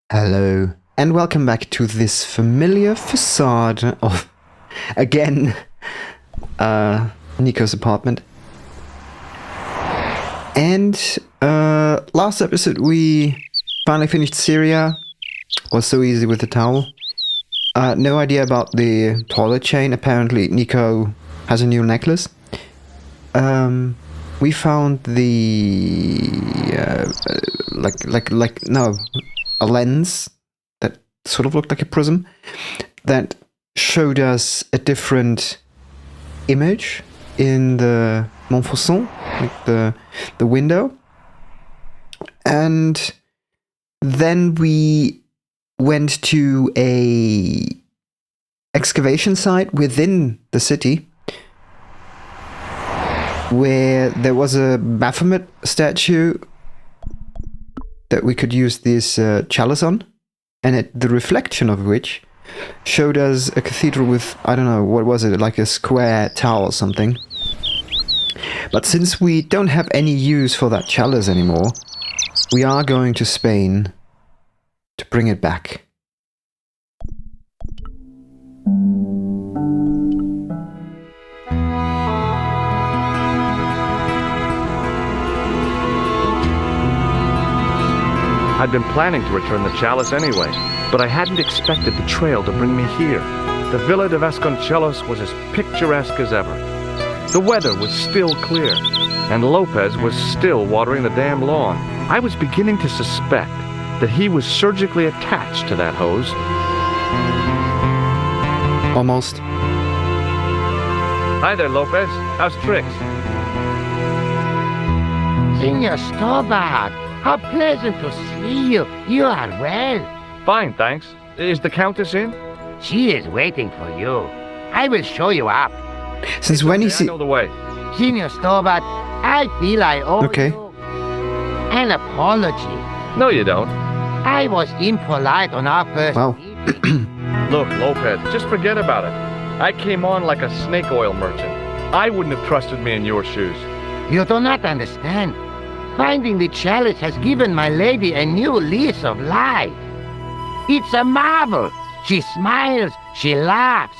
Hello, and welcome back to this familiar facade of, again, Nico's apartment. And last episode we finally finished Syria. Was so easy with the towel. No idea about the toilet chain. Apparently Nico has a new necklace. We found the a lens that sort of looked like a prism that showed us a different image in the Montfaucon, like the window. And then we went to a excavation site within the city where there was a Baphomet statue that we could use this chalice on, and the reflection of which showed us a cathedral with, I don't know, what was it, like a square tower or something. But since we don't have any use for that chalice anymore, we are going to Spain to bring it back. I'd been planning to return the chalice anyway, but I hadn't expected the trail to bring me here. The Villa de Vasconcelos was as picturesque as ever. The weather was still clear, and Lopez was still watering the damn lawn. I was beginning to suspect that he was surgically attached to that hose. Almost. Hi there, Lopez. How's tricks? Senor Stobart, how pleasant to see you. You are well. Fine, thanks. Is the Countess in? She is waiting for you. I will show you up. Since when I know the way. Senor Stobart, I feel I owe Okay. you an apology. No, you don't. I was impolite on our first Wow. meeting. Look, Lopez, just forget about it. I came on like a snake oil merchant. I wouldn't have trusted me in your shoes. You do not understand. Finding the chalice has given my lady a new lease of life. It's a marvel. She smiles, she laughs.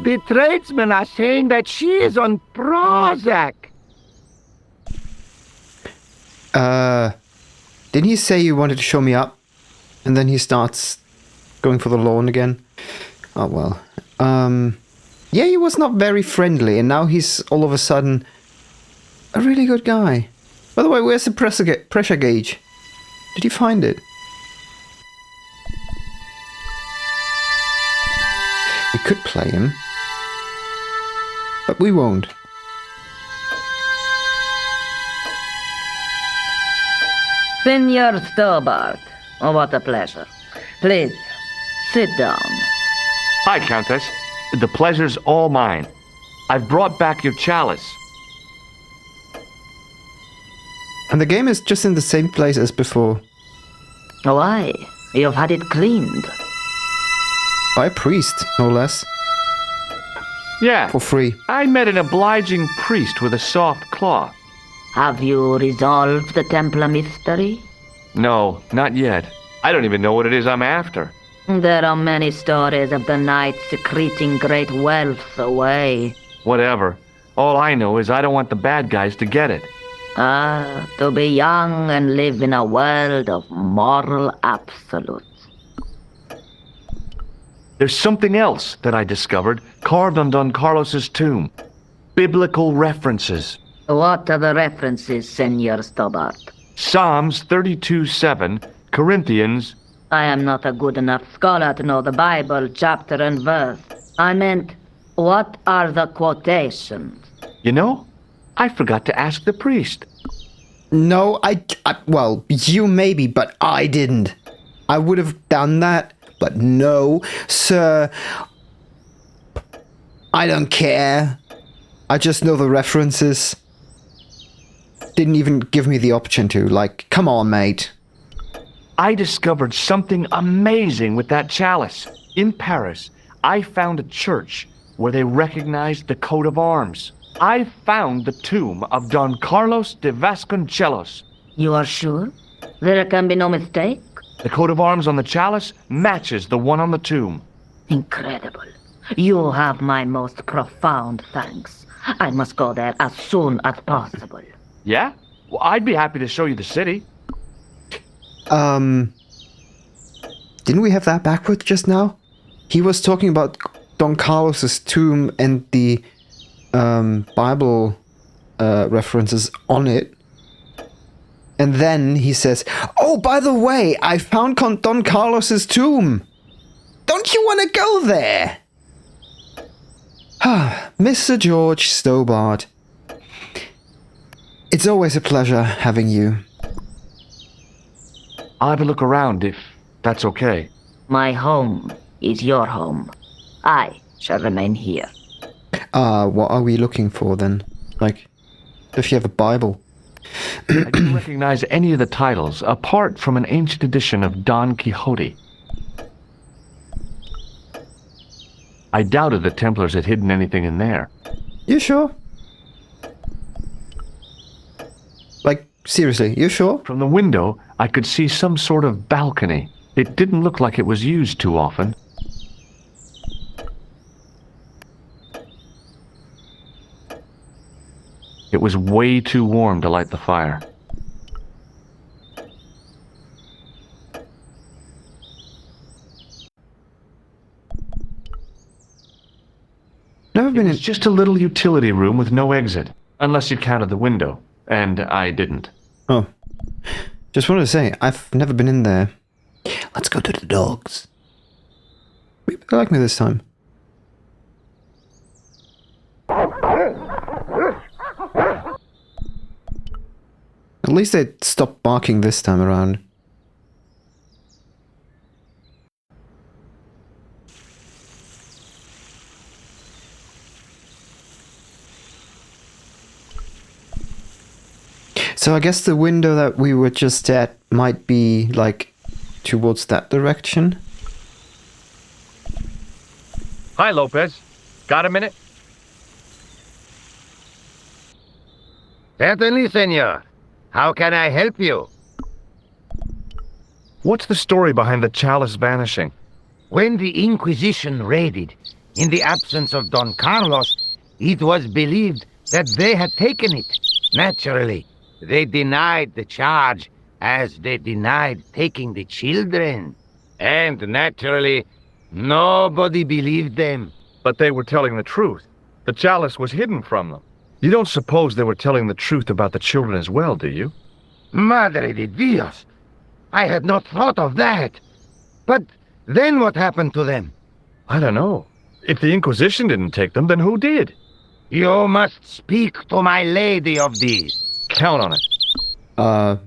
The tradesmen are saying that she is on Prozac. Didn't he say you wanted to show me up? And then he starts going for the lawn again. Oh well. Yeah, he was not very friendly, and now he's all of a sudden a really good guy. By the way, where's the pressure gauge? Did you find it? We could play him, but we won't. Senor Stobart, oh, what a pleasure. Please, sit down. Hi, Countess. The pleasure's all mine. I've brought back your chalice. And the game is just in the same place as before. Why? You've had it cleaned. By a priest, no less. Yeah, For free. I met an obliging priest with a soft cloth. Have you resolved the Templar mystery? No, not yet. I don't even know what it is I'm after. There are many stories of the knight secreting great wealth away. Whatever. All I know is I don't want the bad guys to get it. Ah, to be young and live in a world of moral absolutes. There's something else that I discovered carved on Don Carlos's tomb. Biblical references. What are the references, Senor Stobart? Psalms 32:7, Corinthians. I am not a good enough scholar to know the Bible chapter and verse. I meant, what are the quotations? You know, I forgot to ask the priest. No, well, you maybe, but I didn't. I would have done that, but no, sir. I don't care. I just know the references. Didn't even give me the option to. Like, come on, mate. I discovered something amazing with that chalice. In Paris, I found a church where they recognized the coat of arms. I found the tomb of Don Carlos de Vasconcelos. You are sure? There can be no mistake? The coat of arms on the chalice matches the one on the tomb. Incredible. You have my most profound thanks. I must go there as soon as possible. Yeah? Well, I'd be happy to show you the city. Didn't we have that backwards just now? He was talking about Don Carlos's tomb and the Bible references on it. And then he says, "Oh, by the way, I found Don Carlos's tomb. Don't you want to go there?" Mr. George Stobart. It's always a pleasure having you. I'll have a look around if that's okay. My home is your home. I shall remain here. What are we looking for then? Like, if you have a Bible. I didn't recognize any of the titles, apart from an ancient edition of Don Quixote. I doubted the Templars had hidden anything in there. You sure? Like, seriously, you sure? From the window, I could see some sort of balcony. It didn't look like it was used too often. It was way too warm to light the fire. Never been in. It's just a little utility room with no exit, unless you counted the window, and I didn't. Oh. Just wanted to say, I've never been in there. Let's go to the dogs. They like me this time. At least they stopped barking this time around. So I guess the window that we were just at might be, like, towards that direction. Hi, Lopez. Got a minute? Certainly, senor. How can I help you? What's the story behind the chalice vanishing? When the Inquisition raided, in the absence of Don Carlos, it was believed that they had taken it. Naturally, they denied the charge, as they denied taking the children. And naturally, nobody believed them. But they were telling the truth. The chalice was hidden from them. You don't suppose they were telling the truth about the children as well, do you? Madre de Dios! I had not thought of that. But then what happened to them? I don't know. If the Inquisition didn't take them, then who did? You must speak to my lady of this. Count on it.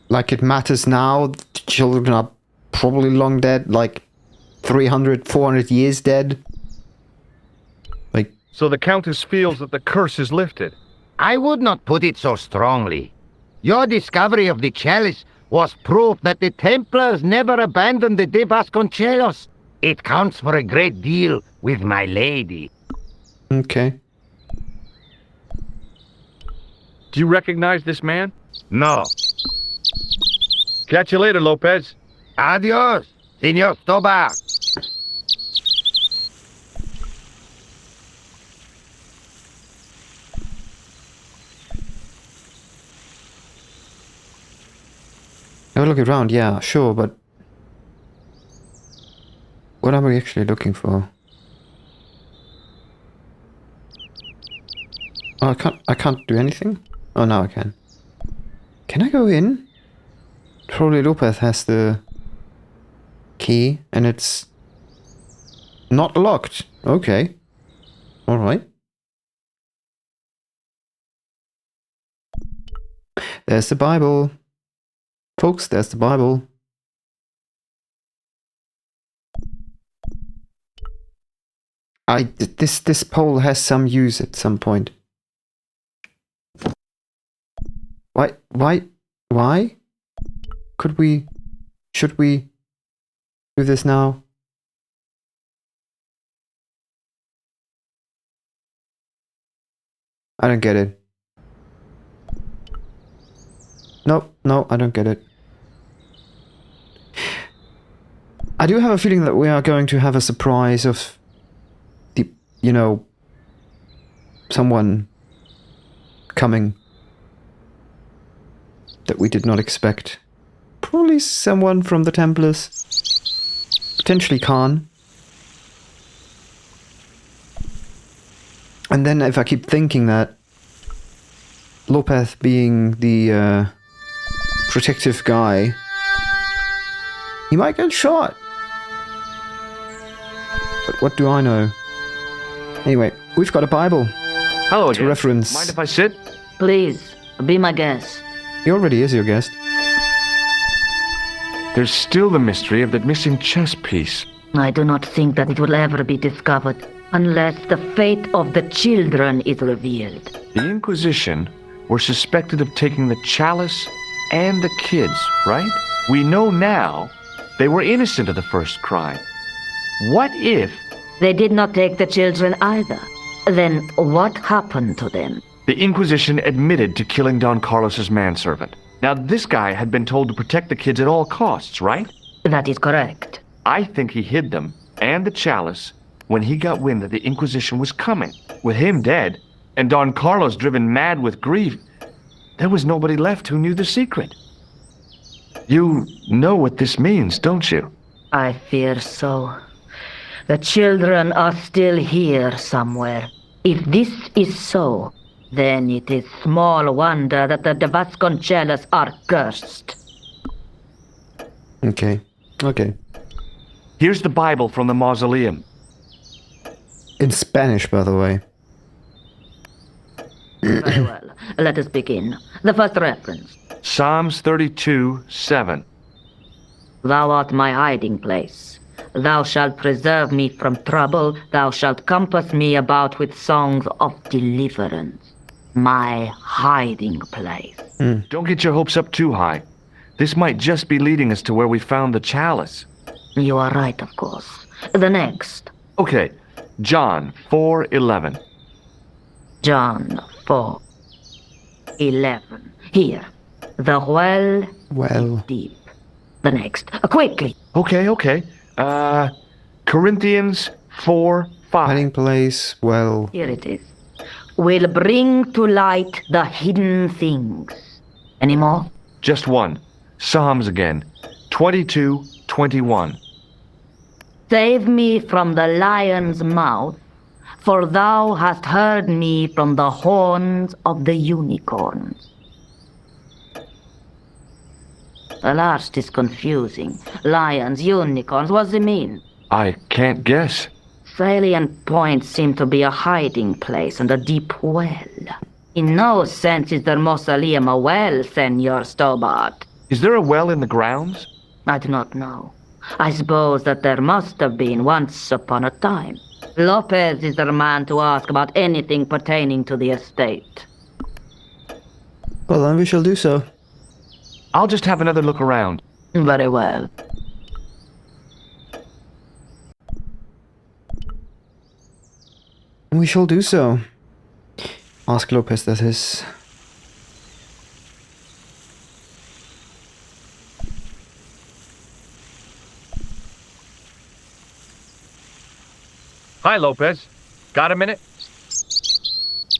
Like it matters now. The children are probably long dead, like 300, 400 years dead. Like, So the Countess feels that the curse is lifted. I would not put it so strongly. Your discovery of the chalice was proof that the Templars never abandoned the de Vasconcelos. It counts for a great deal with my lady. okay. Do you recognize this man? No. Catch you later, Lopez. Adios, Senor Stobart. Have a look around, yeah, sure, but what are we actually looking for? Oh, I can't do anything? Oh, now I can. Can I go in? Probably Lopez has the key, and it's not locked. Okay. Alright. There's the Bible. Folks, there's the Bible. This pole has some use at some point. Why? Should we do this now? I don't get it. No, I don't get it. I do have a feeling that we are going to have a surprise of the, someone coming that we did not expect. Probably someone from the Templars. Potentially Khan. And then if I keep thinking that Lopez being the protective guy, he might get shot. But what do I know? Anyway, we've got a Bible Hello to again. reference. Mind if I sit? Please, be my guest. He already is your guest. There's still the mystery of that missing chess piece. I do not think that it will ever be discovered unless the fate of the children is revealed. The Inquisition were suspected of taking the chalice and the kids, right? We know now they were innocent of the first crime. What if They did not take the children either. Then what happened to them? the Inquisition admitted to killing Don Carlos's manservant? Now, this guy had been told to protect the kids at all costs, right? That is correct. I think he hid them and the chalice when he got wind that the Inquisition was coming. With him dead and Don Carlos driven mad with grief, there was nobody left who knew the secret. You know what this means, don't you? I fear so. The children are still here somewhere. If this is so, then it is small wonder that the de Vasconcelos are cursed. Okay. Here's the Bible from the mausoleum. In Spanish, by the way. Very well. Let us begin. The first reference. Psalms 32:7. Thou art my hiding place. Thou shalt preserve me from trouble. Thou shalt compass me about with songs of deliverance. My hiding place. Don't get your hopes up too high. This might just be leading us to where we found the chalice. You are right, of course. The next. Okay, John 4:11. John 4:11. Here. The well Well. is deep. The next. Quickly. Okay. Corinthians 4:5. Hiding place, well. Here it is. Will bring to light the hidden things. Any more? Just one. Psalms again. 22:21. Save me from the lion's mouth, for thou hast heard me from the horns of the unicorns. The last is confusing. Lions, unicorns, what does it mean? I can't guess. Salient points seem to be a hiding place and a deep well. In no sense is the mausoleum a well, Senor Stobart. Is there a well in the grounds? I do not know. I suppose that there must have been once upon a time. Lopez is the man to ask about anything pertaining to the estate. Well, then we shall do so. I'll just have another look around. Very well. We shall do so. Ask Lopez, that is. Hi, Lopez. Got a minute?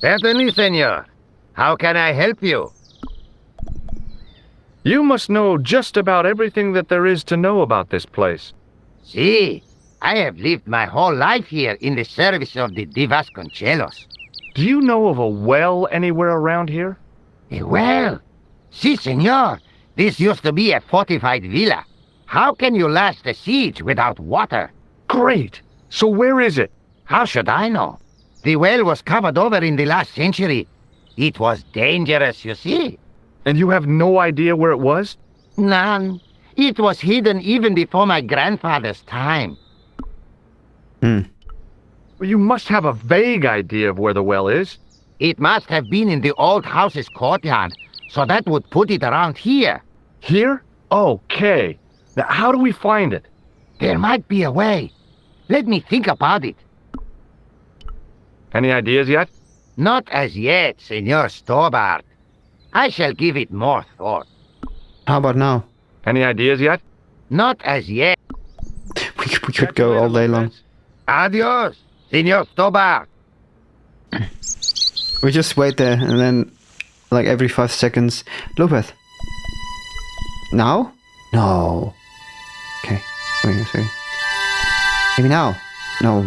Certainly, senor. How can I help you? You must know just about everything that there is to know about this place. See, I have lived my whole life here in the service of the de Vasconcelos. Do you know of a well anywhere around here? Well, si, senor. This used to be a fortified villa. How can you last a siege without water? Great! So where is it? How should I know? The well was covered over in the last century. It was dangerous, you see. And you have no idea where it was? None. It was hidden even before my grandfather's time. Well, you must have a vague idea of where the well is. It must have been in the old house's courtyard, so that would put it around here. Here? Okay. Now, how do we find it? There might be a way. Let me think about it. Any ideas yet? Not as yet, Senor Stobart. I shall give it more thought. How about now? Any ideas yet? Not as yet. we could go all day long. Adios, Senor Stobart. We just wait there, and then, like every 5 seconds, Lopez. Now? No. Okay. Wait a second. Maybe now. No.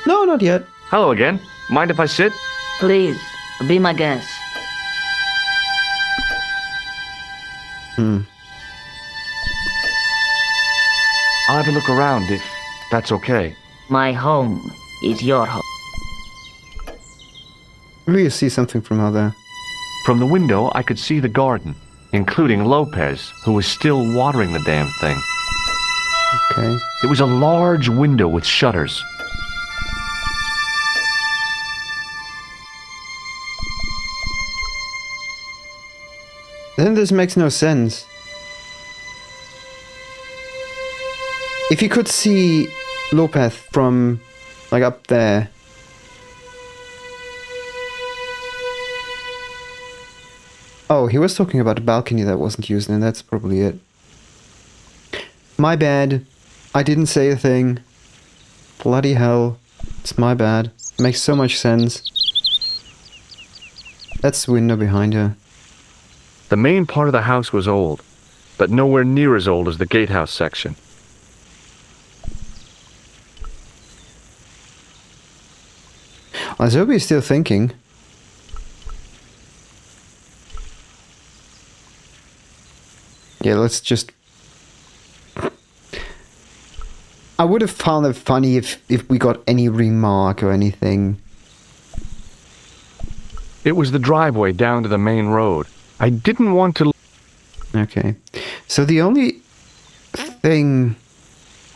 No, not yet. Hello again. Mind if I sit? Please, be my guest. I'll have a look around if that's okay. My home is your home. Maybe you see something from out there. From the window, I could see the garden, including Lopez, who was still watering the damn thing. Okay. It was a large window with shutters. Then this makes no sense. If you could see Lopez from, like, up there. Oh, he was talking about a balcony that wasn't used, and that's probably it. My bad. I didn't say a thing. Bloody hell. It's my bad. Makes so much sense. That's the window behind her. The main part of the house was old, but nowhere near as old as the gatehouse section. Azobi is still thinking. Yeah, let's just... I would have found it funny if we got any remark or anything. It was the driveway down to the main road. I didn't want to... Okay. So the only thing,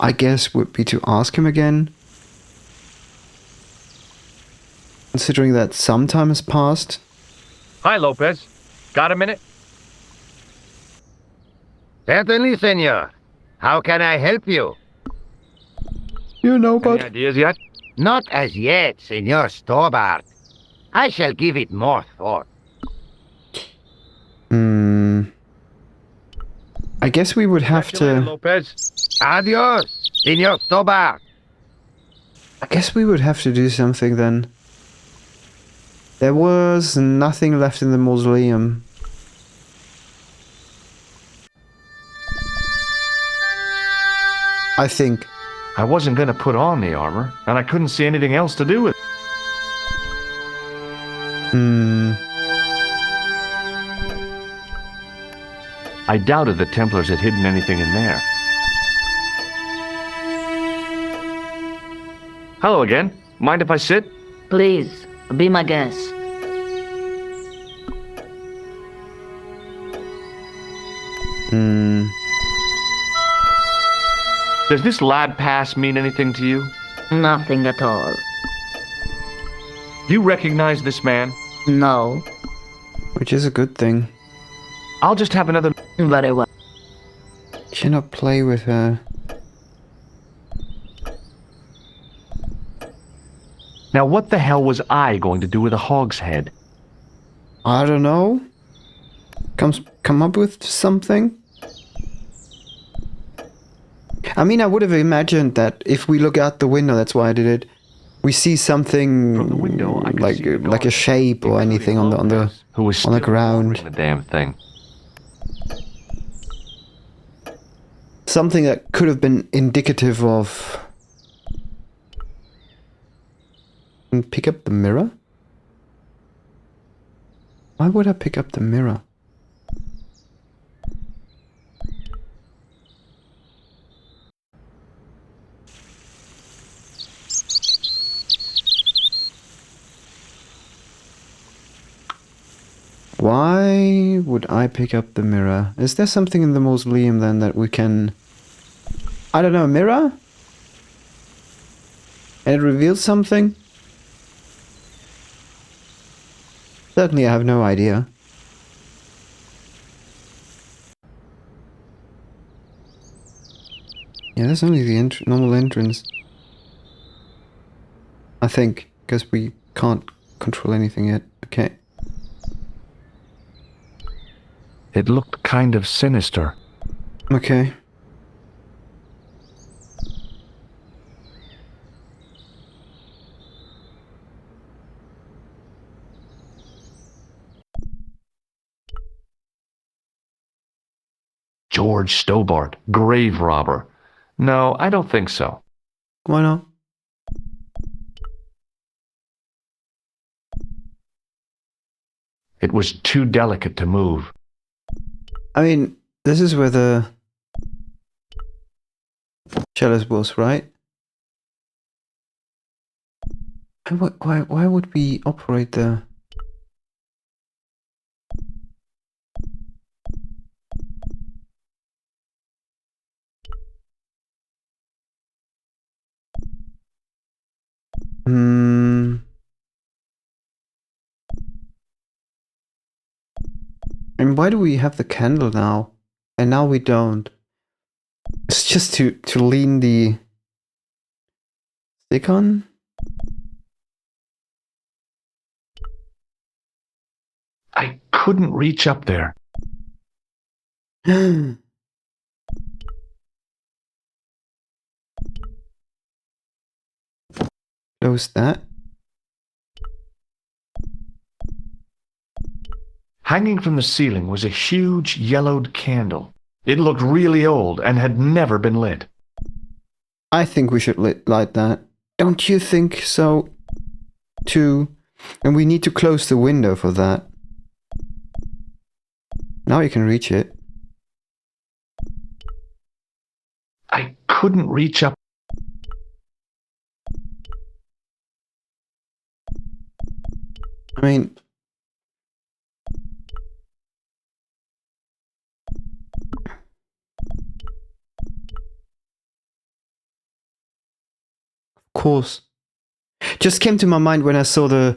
I guess, would be to ask him again. Considering that some time has passed. Hi, Lopez. Got a minute? Certainly, senor. How can I help you? You know, Any but... ideas yet? Not as yet, Senor Stobart. I shall give it more thought. I guess we would have Catch you later, to... Lopez. Adios, Senor Stobart. I guess we would have to do something then. There was nothing left in the mausoleum. I think. I wasn't going to put on the armor, and I couldn't see anything else to do with it. I doubted the Templars had hidden anything in there. Hello again. Mind if I sit? Please, be my guest. Does this lab pass mean anything to you? Nothing at all. Do you recognize this man? No. Which is a good thing. I'll just have another... Very well. Cannot play with her. Now what the hell was I going to do with a hog's head? I don't know. Come up with something? I mean, I would have imagined that if we look out the window, that's why I did it. We see something From the window, I could see the like a garden, shape or anything on the who was on the still ground. watering the damn thing. Something that could have been indicative of... Pick up the mirror? Why would I pick up the mirror? Why would I pick up the mirror? Is there something in the mausoleum then that we can... I don't know, a mirror? And it reveals something? Certainly I have no idea. Yeah, that's only the normal entrance. I think, because we can't control anything yet. Okay. It looked kind of sinister. Okay. George Stobart, grave robber. No, I don't think so. Why not? It was too delicate to move. I mean, this is where the chalice was, right? And why would we operate the... And why do we have the candle now? And now we don't. It's just to lean the stick on? I couldn't reach up there. Close that. Hanging from the ceiling was a huge yellowed candle. It looked really old and had never been lit. I think we should light that. Don't you think so, too? And we need to close the window for that. Now you can reach it. I couldn't reach up. I mean... Of course. Just came to my mind when I saw the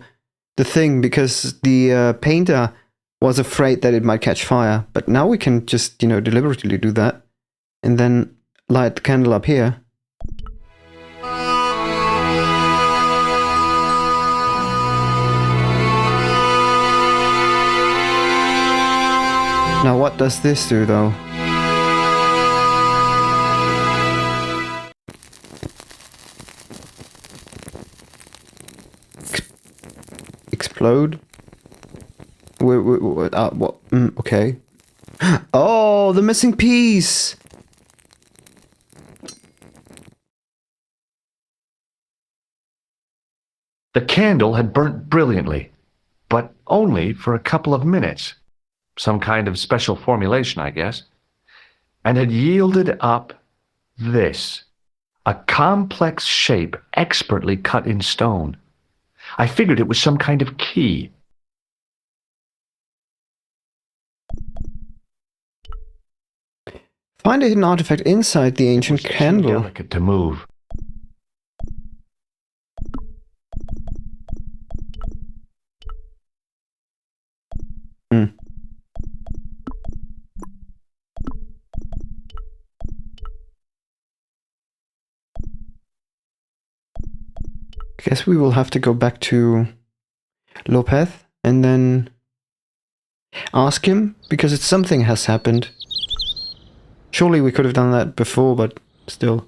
thing, because the painter was afraid that it might catch fire. But now we can just, deliberately do that. And then light the candle up here. Now what does this do, though? Explode? What? Okay. Oh, the missing piece! The candle had burnt brilliantly, but only for a couple of minutes. Some kind of special formulation, I guess. And had yielded up this. A complex shape expertly cut in stone. I figured it was some kind of key. Find a hidden artifact inside the ancient candle. Too delicate to move. I guess we will have to go back to Lopez and then ask him, because it's something has happened. Surely we could have done that before, but still.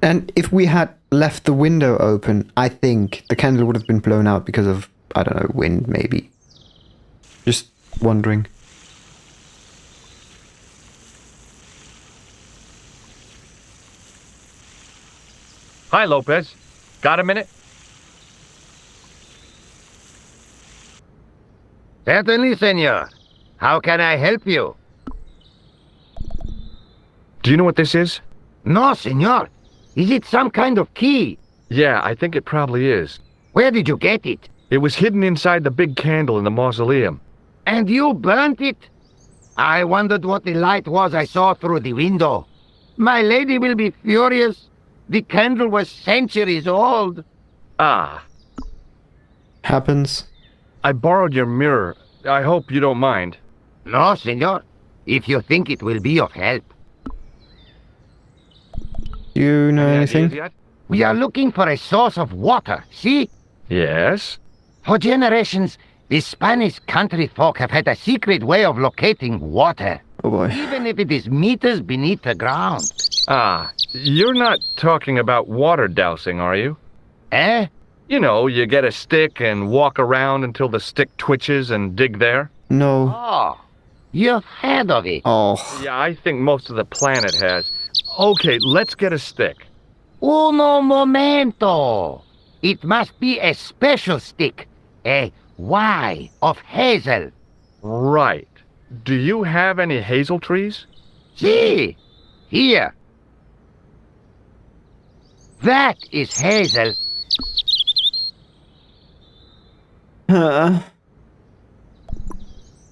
And if we had left the window open, I think the candle would have been blown out because of, I don't know, wind maybe. Just wondering. Hi, Lopez. Got a minute? Certainly, senor. How can I help you? Do you know what this is? No, senor. Is it some kind of key? Yeah, I think it probably is. Where did you get it? It was hidden inside the big candle in the mausoleum. And you burnt it? I wondered what the light was I saw through the window. My lady will be furious. The candle was centuries old. Ah. Happens. I borrowed your mirror. I hope you don't mind. No, senor. If you think it will be of help. You know Any anything? ideas yet? We are looking for a source of water, see? Yes? For generations, the Spanish country folk have had a secret way of locating water. Oh boy. Even if it is meters beneath the ground. Ah, you're not talking about water dousing, are you? Eh? You know, you get a stick and walk around until the stick twitches and dig there. No. Oh. You've heard of it. Oh, Yeah, I think most of the planet has. Okay, let's get a stick. Uno momento. It must be a special stick. A Y of hazel. Right. Do you have any hazel trees? See? Here. That is hazel.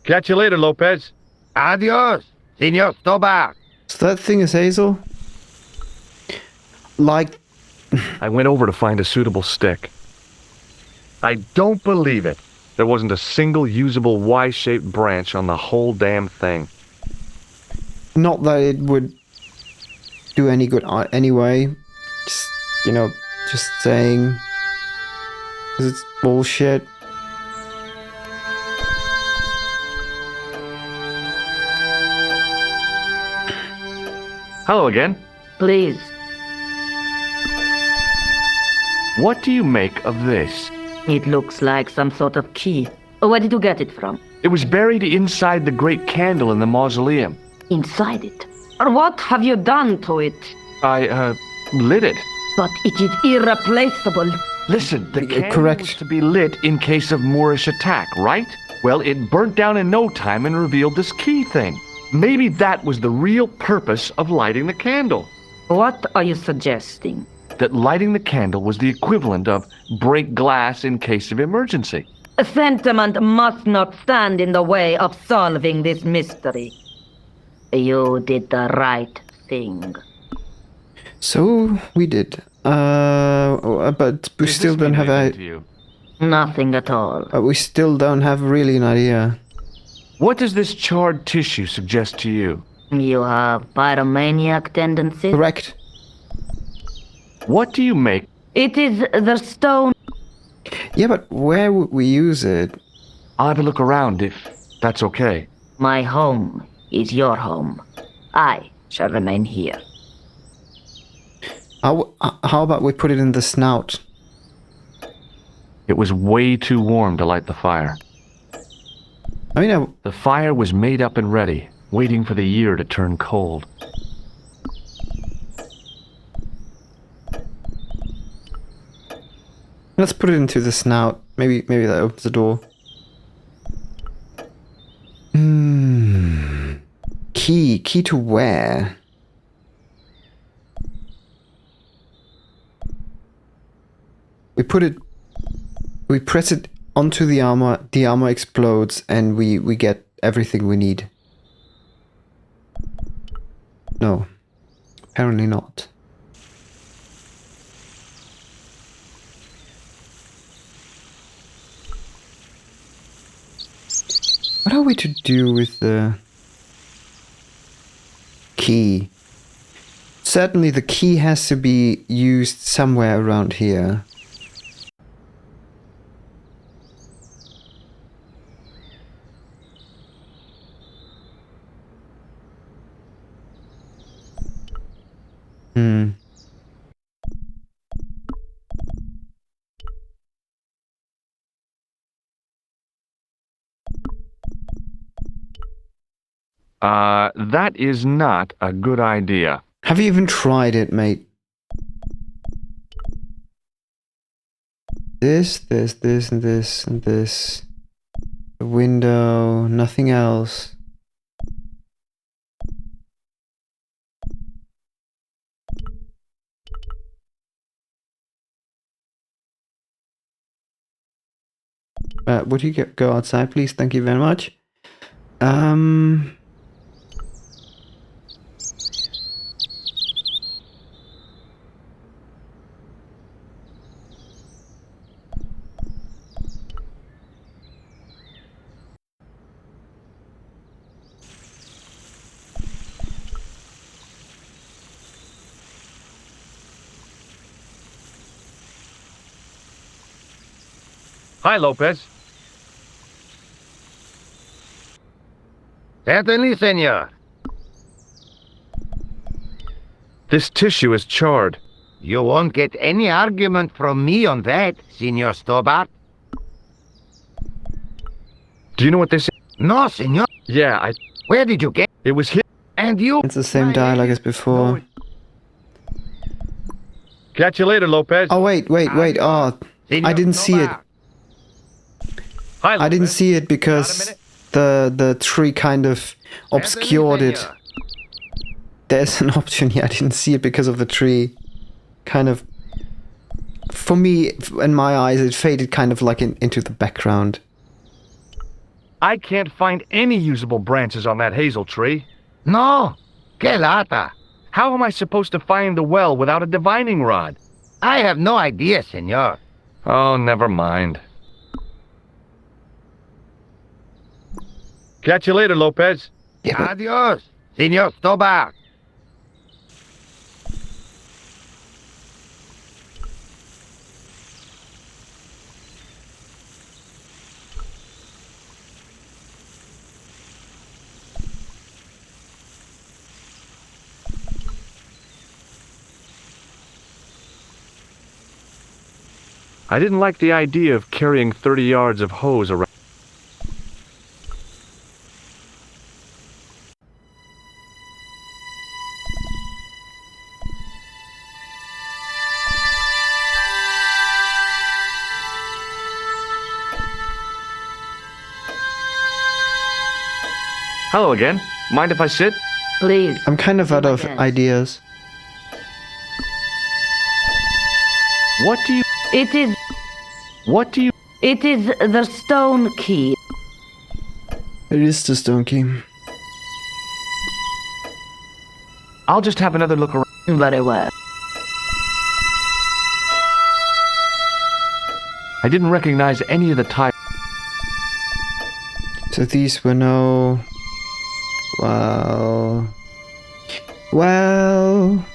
Catch you later, Lopez. Adios, Senor Tobar. so that thing is hazel? Like, I went over to find a suitable stick. I don't believe it. There wasn't a single usable Y-shaped branch on the whole damn thing. not that it would do any good anyway. Just, just saying. 'Cause it's bullshit. Hello again. Please. What do you make of this? It looks like some sort of key. Where did you get it from? It was buried inside the great candle in the mausoleum. Inside it. Or what have you done to it? I, lit it. But it is irreplaceable. Listen, the candle correct. was to be lit in case of Moorish attack, right? Well, it burnt down in no time and revealed this key thing. Maybe that was the real purpose of lighting the candle. What are you suggesting? That lighting the candle was the equivalent of break glass in case of emergency. Sentiment must not stand in the way of solving this mystery. You did the right thing. So we did. But we Does still this don't mean have anything a. to you? Nothing at all. We still don't have really an idea. What does this charred tissue suggest to you? You have pyromaniac tendencies? Correct. What do you make? It is the stone. Yeah, but where would we use it? I'll have a look around if that's okay. My home is your home. I shall remain here. How about we put it in the snout? It was way too warm to light the fire. I mean, The fire was made up and ready, waiting for the year to turn cold. let's put it into the snout. Maybe that opens the door. Key to where? We press it onto the armor explodes, and we get everything we need. No, apparently not. What are we to do with the key? Certainly the key has to be used somewhere around here. That is not a good idea. Have you even tried it, mate? This, and this, and this. The window, nothing else. Would you go outside, please? Thank you very much. Hi, Lopez. Certainly, senor. This tissue is charred. You won't get any argument from me on that, Senor Stobart. Do you know what this is? No, senor. Yeah, Where did you get? it was him. And you? It's the same dialogue as before. Catch you later, Lopez. Oh, wait. Oh, I didn't see it. Hi, I didn't Lopez. see it because the tree kind of obscured it. There's an option here. I didn't see it because of the tree. Kind of, for me, in my eyes, it faded kind of like into the background. I can't find any usable branches on that hazel tree. No. Que lata. How am I supposed to find the well without a divining rod? I have no idea, senor. Oh, never mind. Catch you later, Lopez. Yeah, but Adios, senor Stobar. I didn't like the idea of carrying 30 yards of hose around. Hello again. Mind if I sit? Please. I'm kind of out of ideas. What do you... It is It is the stone key. It is the stone key. I'll just have another look around. Very well. I didn't recognize any of the type. So these were no... Well...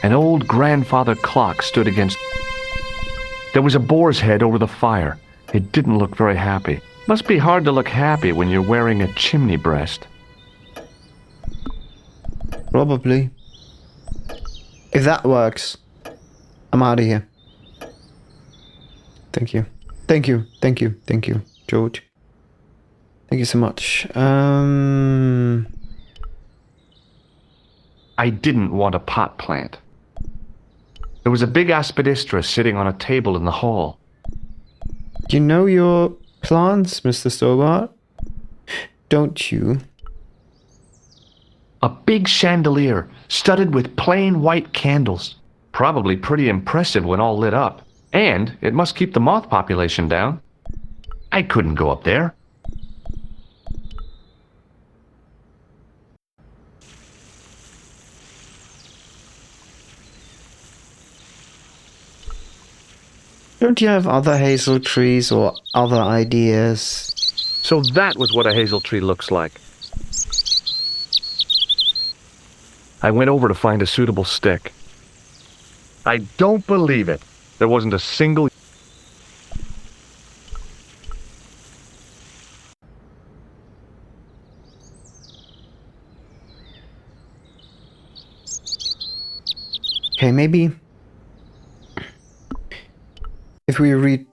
An old grandfather clock stood against... There was a boar's head over the fire. It didn't look very happy. Must be hard to look happy when you're wearing a chimney breast. Probably. If that works, I'm out of here. Thank you. Thank you, George. Thank you so much. I didn't want a pot plant. There was a big aspidistra sitting on a table in the hall. You know your plants, Mr. Stobart? Don't you? A big chandelier, studded with plain white candles. Probably pretty impressive when all lit up. And it must keep the moth population down. I couldn't go up there. Don't you have other hazel trees or other ideas? So that was what a hazel tree looks like. I went over to find a suitable stick. I don't believe it. There wasn't a single... Okay, maybe... If we read...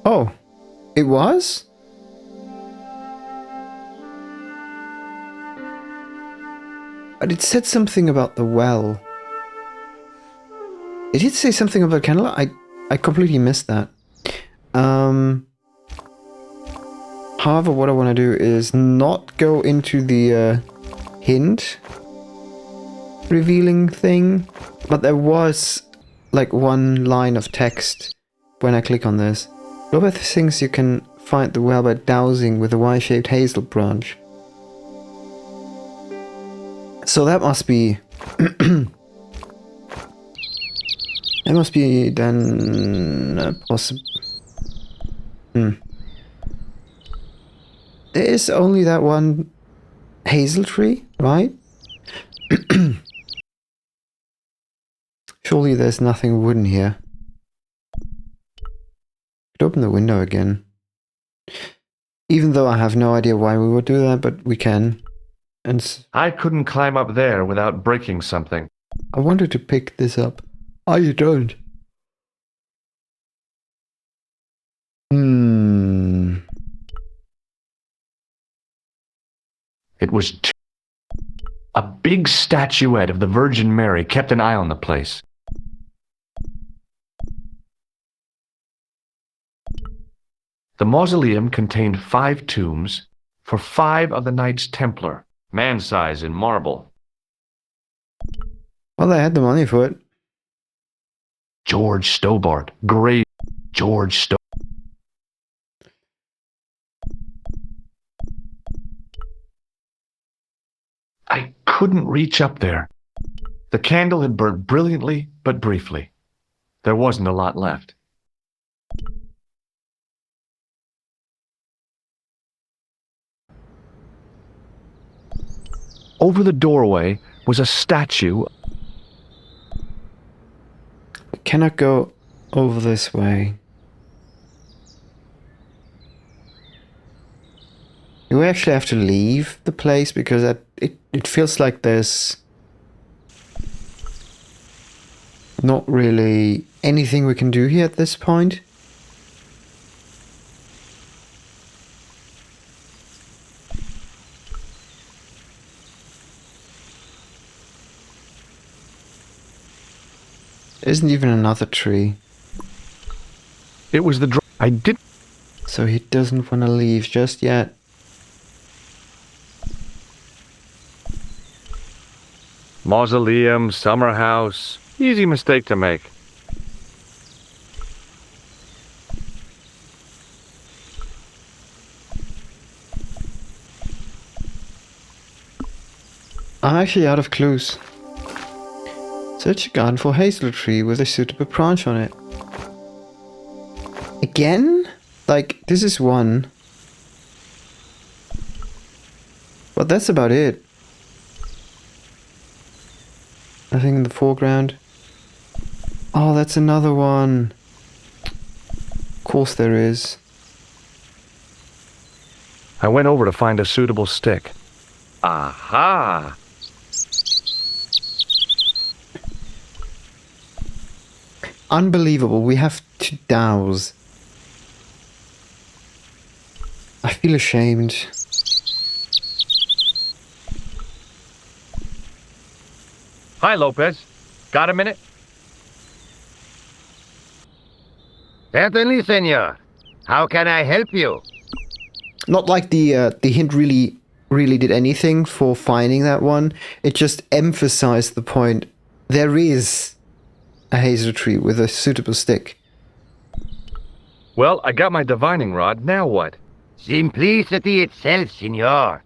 Oh, it was? But it said something about the well. It did say something about candlelight. I completely missed that. However, what I want to do is not go into the hint revealing thing, but there was like one line of text when I click on this. Robert thinks you can find the well by dowsing with a Y-shaped hazel branch. So that must be... that must be then possible... There is only that one hazel tree, right? Surely there's nothing wooden here. Could open the window again. Even though I have no idea why we would do that, but we can. And I couldn't climb up there without breaking something. I wanted to pick this up. Oh, you don't? It was a big statuette of the Virgin Mary kept an eye on the place. The mausoleum contained 5 tombs for 5 of the Knights Templar, man-size in marble. Well, they had the money for it. George Stobart, grave George Stobart. I couldn't reach up there. The candle had burnt brilliantly, but briefly. There wasn't a lot left. Over the doorway was a statue. We cannot go over this way. Do we actually have to leave the place? Because it feels like there's not really anything we can do here at this point. There isn't even another tree. It was the I did. So he doesn't want to leave just yet. Mausoleum, summer house. Easy mistake to make. I'm actually out of clues. Search a garden for hazel tree with a suitable branch on it. Again? Like, this is one. But that's about it. Nothing in the foreground. Oh, that's another one. Of course there is. I went over to find a suitable stick. Aha! Unbelievable, we have to douse. I feel ashamed. Hi, Lopez. Got a minute? Certainly, senor. How can I help you? Not like the hint really did anything for finding that one. It just emphasized the point. There is a hazel tree with a suitable stick. Well, I got my divining rod. Now what? Simplicity itself, senor.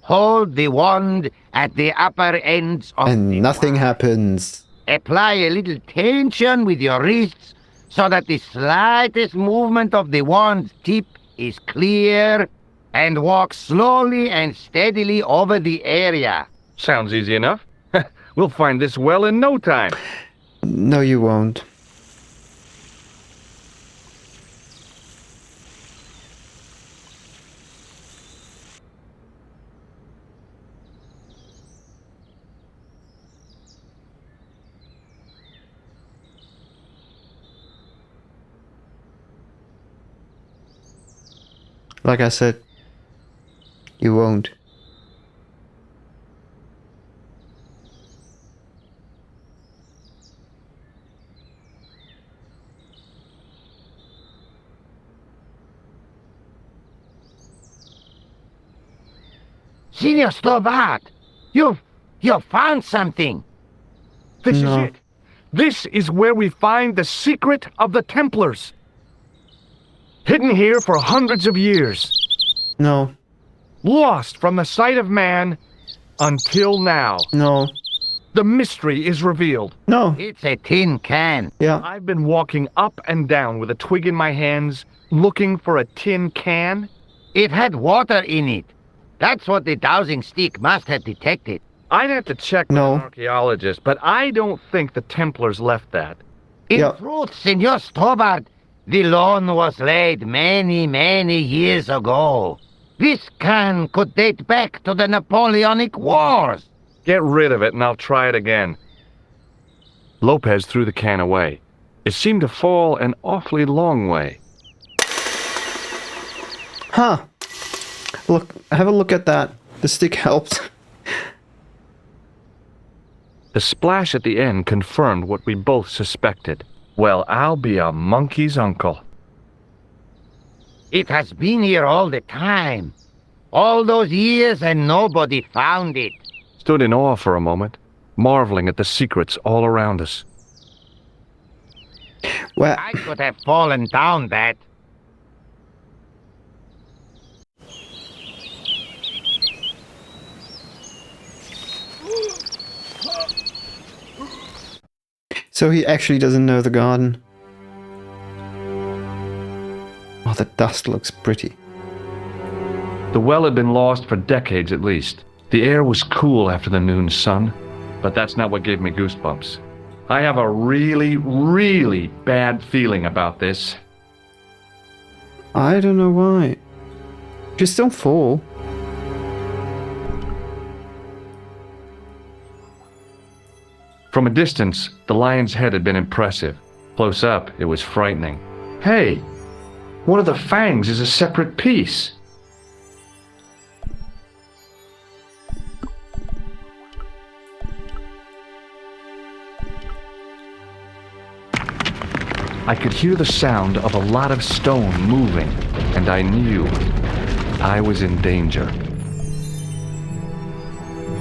Hold the wand at the upper ends of And the nothing wand. happens. Apply a little tension with your wrists so that the slightest movement of the wand's tip is clear, and walk slowly and steadily over the area. Sounds easy enough. We'll find this well in no time. No, you won't. Like I said, you won't. Senor Stobart, you've found something. This No. is it. This is where we find the secret of the Templars. Hidden here for hundreds of years. No, Lost from the sight of man until now. no, The mystery is revealed. no. It's a tin can. Yeah, I've been walking up and down with a twig in my hands, looking for a tin can. It had water in it. That's what the dowsing stick must have detected. I'd have to check with No. an archaeologist, but I don't think the Templars left that. In Yeah. truth, Senor Stobart, the loan was laid many, many years ago. This can could date back to the Napoleonic Wars. Get rid of it and I'll try it again. Lopez threw the can away. It seemed to fall an awfully long way. Huh. Look, have a look at that. The stick helped. The splash at the end confirmed what we both suspected. Well, I'll be a monkey's uncle. It has been here all the time. All those years and nobody found it. Stood in awe for a moment, marveling at the secrets all around us. Well, I could have fallen down that. so he actually doesn't know the garden. Oh, the dust looks pretty. The well had been lost for decades at least. The air was cool after the noon sun, but that's not what gave me goosebumps. I have a really, really bad feeling about this. I don't know why. Just don't fall. From a distance, the lion's head had been impressive. Close up, it was frightening. Hey, one of the fangs is a separate piece. I could hear the sound of a lot of stone moving, and I knew I was in danger.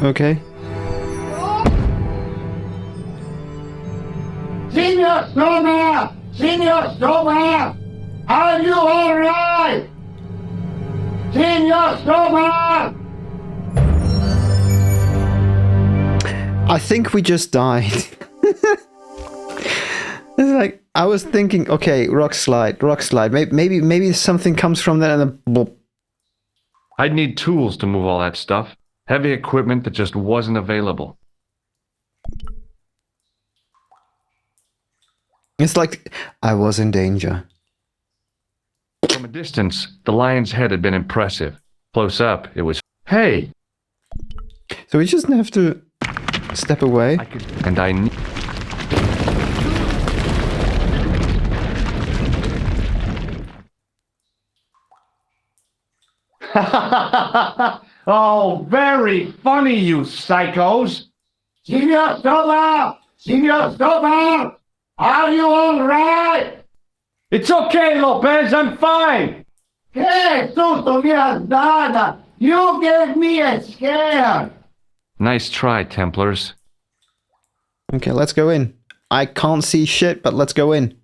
Okay. Senor Snowman! Senor Snowman! Are you alright? Senor Snowman! I think we just died. It's like, I was thinking, okay, rock slide. Maybe something comes from that and then boop. I'd need tools to move all that stuff. Heavy equipment that just wasn't available. It's like, I was in danger. From a distance, the lion's head had been impressive. Close up, it was, hey! So we just have to step away. I knew. Oh, very funny, you psychos! Senor Snowman! Senor Snowman! Are you alright? It's okay, Lopez, I'm fine! Que susto me has dado! You gave me a scare! Nice try, Templars. Okay, let's go in. I can't see shit, but let's go in.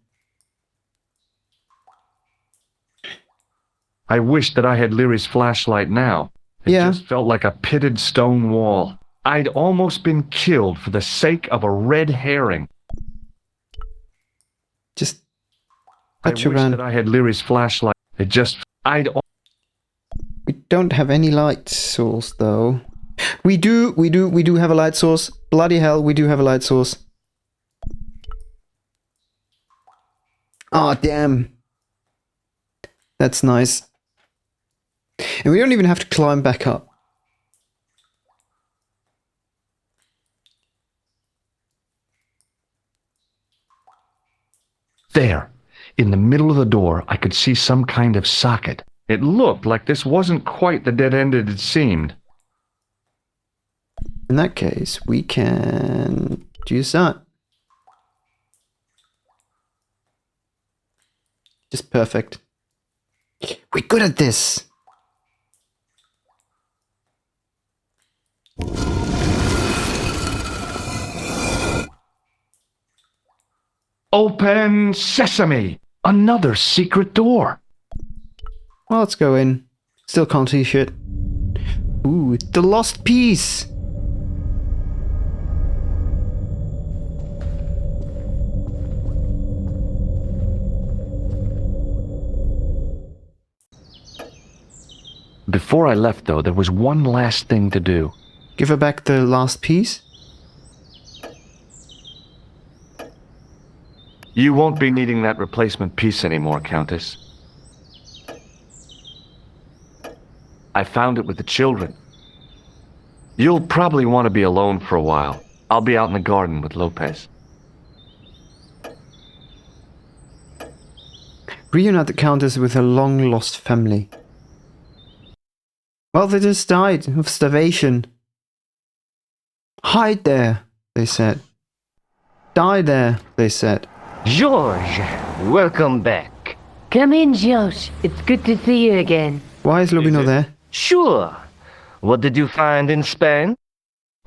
I wish that I had Leary's flashlight now. It just felt like a pitted stone wall. I'd almost been killed for the sake of a red herring. Just I wish that I had Leary's flashlight. We don't have any light source though. We do have a light source. Bloody hell, we do have a light source. Oh damn. That's nice. And we don't even have to climb back up. There, in the middle of the door, I could see some kind of socket. It looked like this wasn't quite the dead end it had seemed. In that case, we can use that. Just perfect. We're good at this. Open sesame! Another secret door. Well, let's go in. Still can't see shit. Ooh, the lost piece! Before I left, though, there was one last thing to do. Give her back the last piece? You won't be needing that replacement piece anymore, Countess. I found it with the children. You'll probably want to be alone for a while. I'll be out in the garden with Lopez. Reunite the Countess with her long-lost family. Well, they just died of starvation. Hide there, they said. Die there, they said. George, welcome back. Come in, George. It's good to see you again. Why is Lobino there? Sure. What did you find in Spain?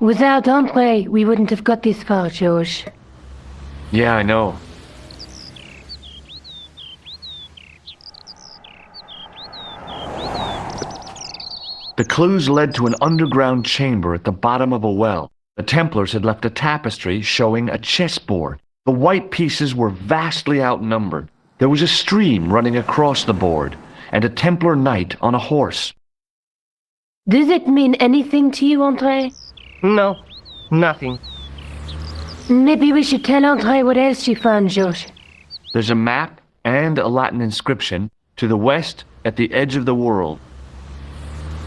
Without Andre, we wouldn't have got this far, George. Yeah, I know. The clues led to an underground chamber at the bottom of a well. The Templars had left a tapestry showing a chessboard. The white pieces were vastly outnumbered. There was a stream running across the board, and a Templar knight on a horse. Does it mean anything to you, Andre? No, nothing. Maybe we should tell Andre what else you found, George. There's a map and a Latin inscription to the west at the edge of the world.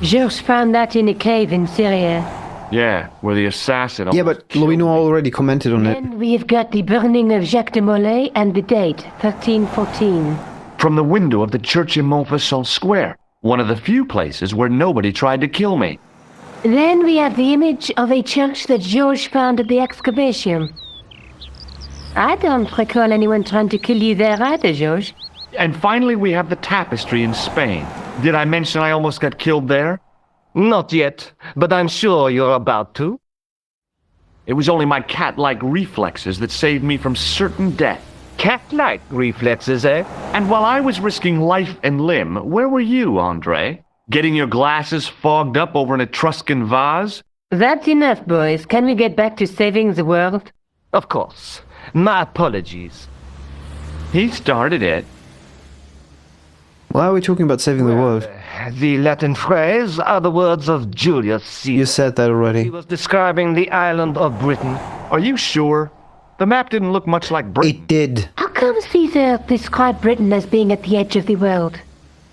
George found that in a cave in Syria. Yeah, where the assassin... Yeah, but Lobino already commented on it. Then we've got the burning of Jacques de Molay and the date, 1314. From the window of the church in Montfaucon Square, one of the few places where nobody tried to kill me. Then we have the image of a church that George found at the excavation. I don't recall anyone trying to kill you there either, George. And finally we have the tapestry in Spain. Did I mention I almost got killed there? Not yet, but I'm sure you're about to. It was only my cat-like reflexes that saved me from certain death. Cat-like reflexes, eh? And while I was risking life and limb, where were you, Andre? Getting your glasses fogged up over an Etruscan vase? That's enough, boys. Can we get back to saving the world? Of course. My apologies. He started it. Why are we talking about saving the world? The Latin phrase are the words of Julius Caesar. You said that He already. was describing the island of Britain. Are you sure? The map didn't look much like Britain. It did. How come Caesar described Britain as being at the edge of the world?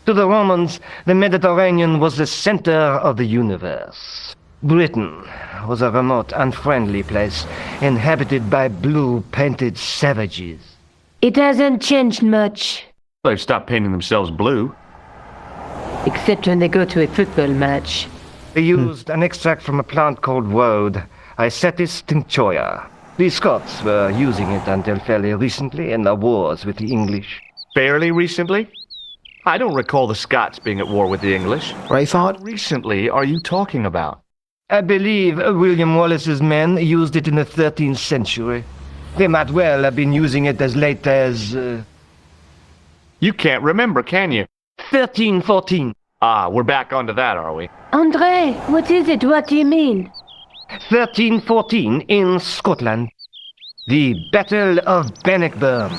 To the Romans, the Mediterranean was the center of the universe. Britain was a remote, unfriendly place, inhabited by blue-painted savages. It hasn't changed much. They've stopped painting themselves blue. Except when they go to a football match. They used an extract from a plant called woad, Isetis tinctoria. The Scots were using it until fairly recently in the wars with the English. Fairly recently? I don't recall the Scots being at war with the English. Braveheart? What recently are you talking about? I believe William Wallace's men used it in the 13th century. They might well have been using it as late as... You can't remember, can you? 1314. Ah, we're back onto that, are we? Andre, what is it? What do you mean? 1314 in Scotland. The Battle of Bannockburn.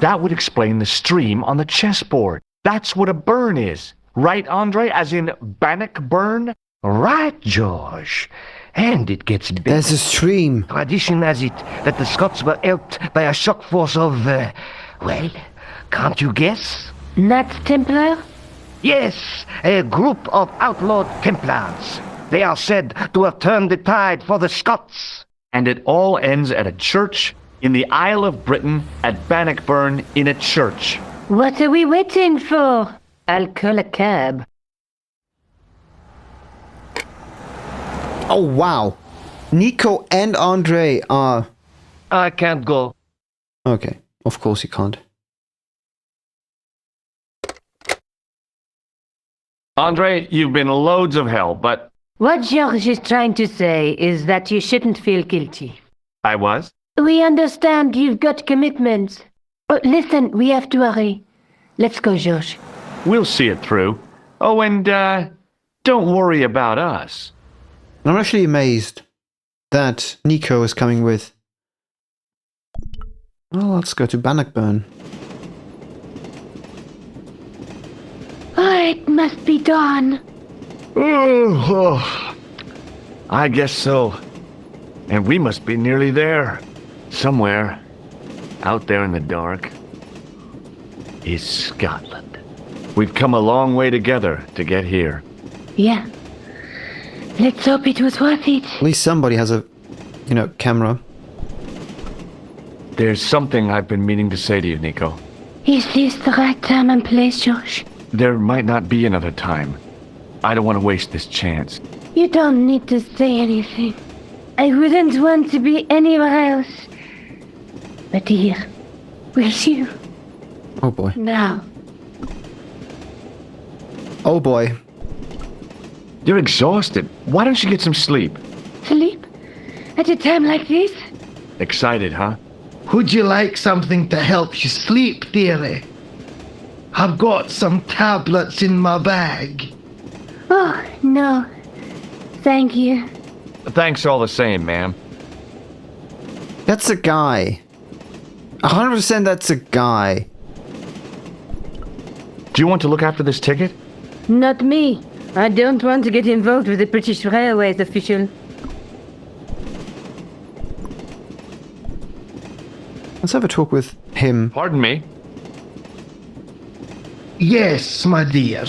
That would explain the stream on the chessboard. That's what a burn is. Right, Andre? As in Bannockburn? Right, George. And it gets bigger. There's a stream. Tradition has it that the Scots were helped by a shock force of, well, can't you guess? Knights Templar? Yes, a group of outlawed Templars. They are said to have turned the tide for the Scots. And it all ends at a church in the Isle of Britain at Bannockburn in a church. What are we waiting for? I'll call a cab. Oh, wow. Nico and Andre are... I can't go. Okay, of course you can't. Andre, you've been loads of help, but... What George is trying to say is that you shouldn't feel guilty. I was? We understand you've got commitments. But listen, we have to hurry. Let's go, George. We'll see it through. Oh, and, don't worry about us. I'm actually amazed that Nico is coming with. Well, let's go to Bannockburn. Oh, it must be dawn. Oh, I guess so. And we must be nearly there. Somewhere, out there in the dark, is Scotland. We've come a long way together to get here. Yeah. Let's hope it was worth it. At least somebody has a, camera. There's something I've been meaning to say to you, Nico. Is this the right time and place, Josh? There might not be another time. I don't want to waste this chance. You don't need to say anything. I wouldn't want to be anywhere else. But here, with you. Oh boy. Now. Oh boy. You're exhausted. Why don't you get some sleep? Sleep? At a time like this? Excited, huh? Would you like something to help you sleep, dearie? I've got some tablets in my bag. Oh, no. Thank you. Thanks all the same, ma'am. That's a guy. 100% that's a guy. Do you want to look after this ticket? Not me. I don't want to get involved with the British Railways official. Let's have a talk with him. Pardon me. Yes, my dear.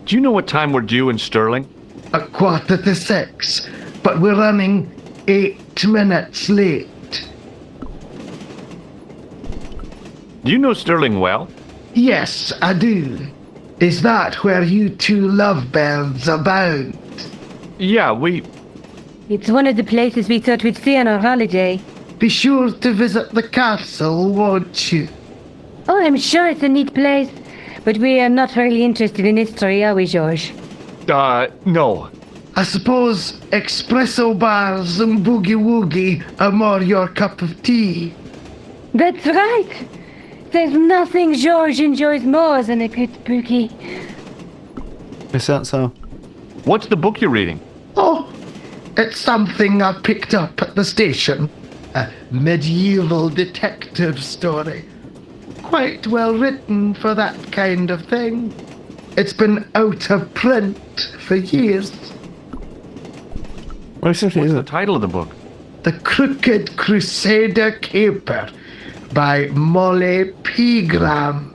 Do you know what time we're due in Stirling? 6:15, but we're running 8 minutes late. Do you know Stirling well? Yes, I do. Is that where you two lovebirds abound? Yeah, we... It's one of the places we thought we'd see on our holiday. Be sure to visit the castle, won't you? Oh, I'm sure it's a neat place. But we are not really interested in history, are we, George? No. I suppose espresso bars and boogie-woogie are more your cup of tea. That's right. There's nothing George enjoys more than a good boogie. Is that so? What's the book you're reading? Oh, it's something I picked up at the station. A medieval detective story. Quite well written for that kind of thing. It's been out of print for years. What exactly What's is the it? title of the book? The Crooked Crusader Caper by Molly Pegram.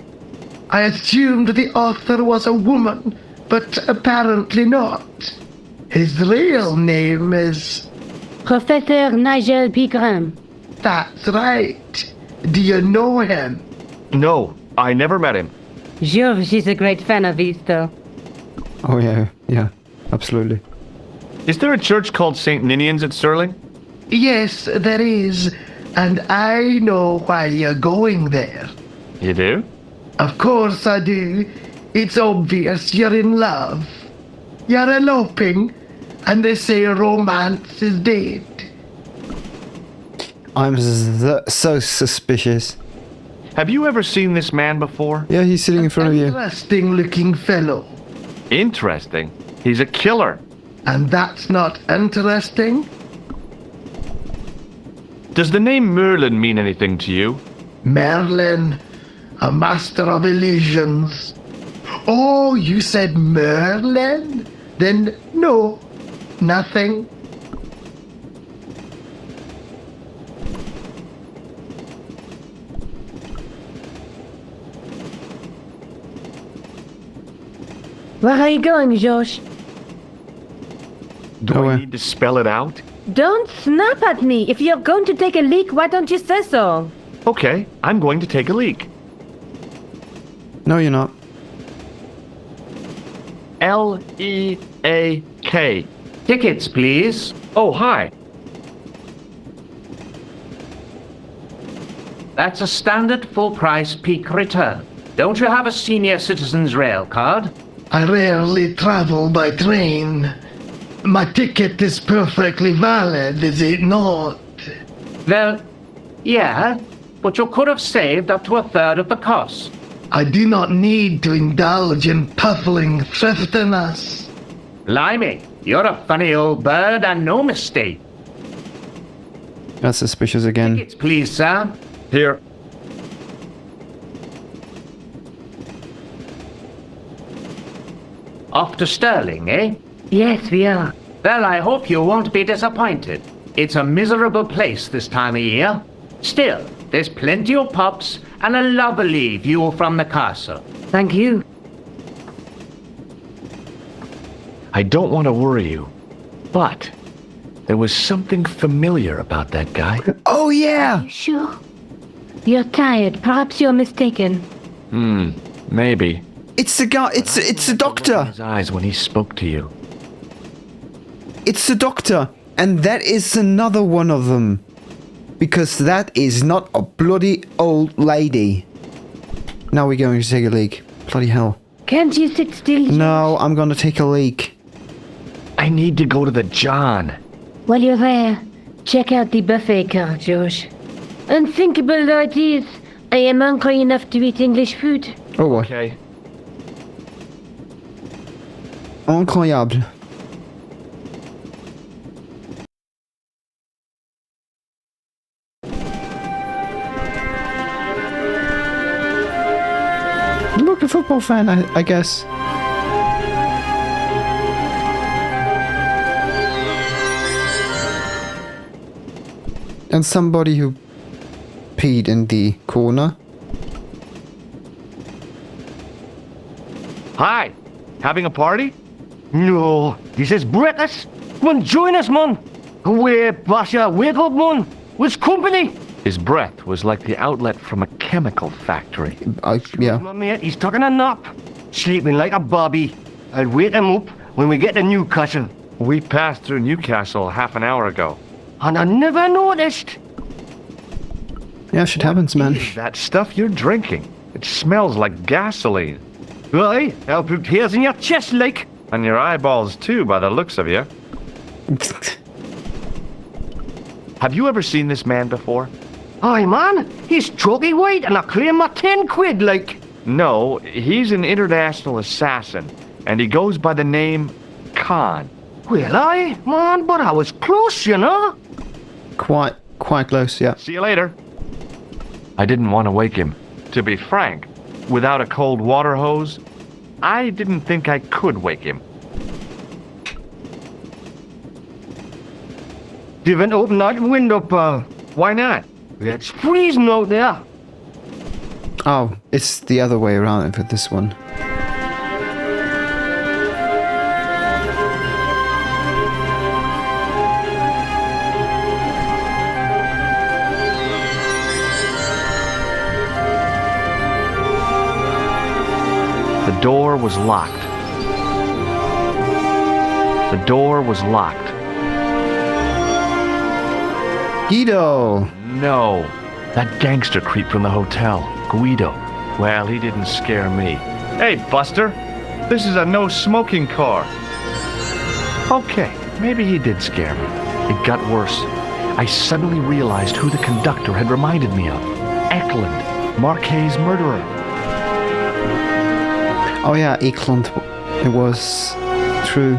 I assumed the author was a woman, but apparently not. His real name is... Professor Nigel Pegram. That's right. Do you know him? No, I never met him. George is a great fan of his, though. Oh yeah, absolutely. Is there a church called St. Ninian's at Stirling? Yes, there is. And I know why you're going there. You do? Of course I do. It's obvious you're in love. You're eloping, and they say romance is dead. I'm so suspicious. Have you ever seen this man before? Yeah, he's sitting in front of you. Interesting looking fellow. Interesting. He's a killer. And that's not interesting? Does the name Merlin mean anything to you? Merlin, a master of illusions. Oh, you said Merlin? Then no, nothing. Where are you going, George? Do Oh, I need to spell it out? Don't snap at me. If you're going to take a leak, why don't you say so? Okay, I'm going to take a leak. No, you're not. L-E-A-K. Tickets, please. Oh, hi. That's a standard full-price peak return. Don't you have a senior citizen's rail card? I rarely travel by train. My ticket is perfectly valid, is it not? Well, yeah, but you could have saved up to a third of the cost. I do not need to indulge in puffling thriftiness. Blimey, you're a funny old bird and no mistake. That's suspicious again. Tickets, please, sir. Here. Off to Stirling, eh? Yes, we are. Well, I hope you won't be disappointed. It's a miserable place this time of year. Still, there's plenty of pubs and a lovely view from the castle. Thank you. I don't want to worry you, but there was something familiar about that guy. Oh yeah! You sure? You're tired. Perhaps you're mistaken. Maybe. It's the guy. It's the Look in doctor. his eyes when he spoke to you. It's the doctor, and that is another one of them, because that is not a bloody old lady. Now we're going to take a leak. Bloody hell! Can't you sit still? No, I'm gonna take a leak. I need to go to the John. While you're there, check out the buffet car, George. Unthinkable though it is, I am hungry enough to eat English food. Oh boy. Okay. Incroyable. Look, a football fan, I guess. And somebody who peed in the corner. Hi. Having a party? No, this is breakfast. Come on, join us, man. Wake, Basha, wake up, man. What's company? His breath was like the outlet from a chemical factory. Yeah. My mate, he's taking a nap. Sleeping like a bobby. I'll wake him up when we get to Newcastle. We passed through Newcastle half an hour ago. And I never noticed. Yeah, shit happens, man. Is that stuff you're drinking? It smells like gasoline. Right, I'll put hairs in your chest, like. And your eyeballs too, by the looks of you. Have you ever seen this man before? Aye, man, he's chalky white and I claim my 10 quid, like. No, he's an international assassin, and he goes by the name Khan. Well, aye, man, but I was close, you know. Quite close, yeah. See you later. I didn't want to wake him. To be frank, without a cold water hose, I didn't think I could wake him. Didn't open that window, pal. Why not? It's freezing out there. Oh, it's the other way around for this one. The door was locked. The door was locked. Guido! No, that gangster creep from the hotel, Guido. Well, he didn't scare me. Hey, Buster, this is a no-smoking car. Okay, maybe he did scare me. It got worse. I suddenly realized who the conductor had reminded me of. Eklund, Marquet's murderer. Oh yeah, Eklund. It was true.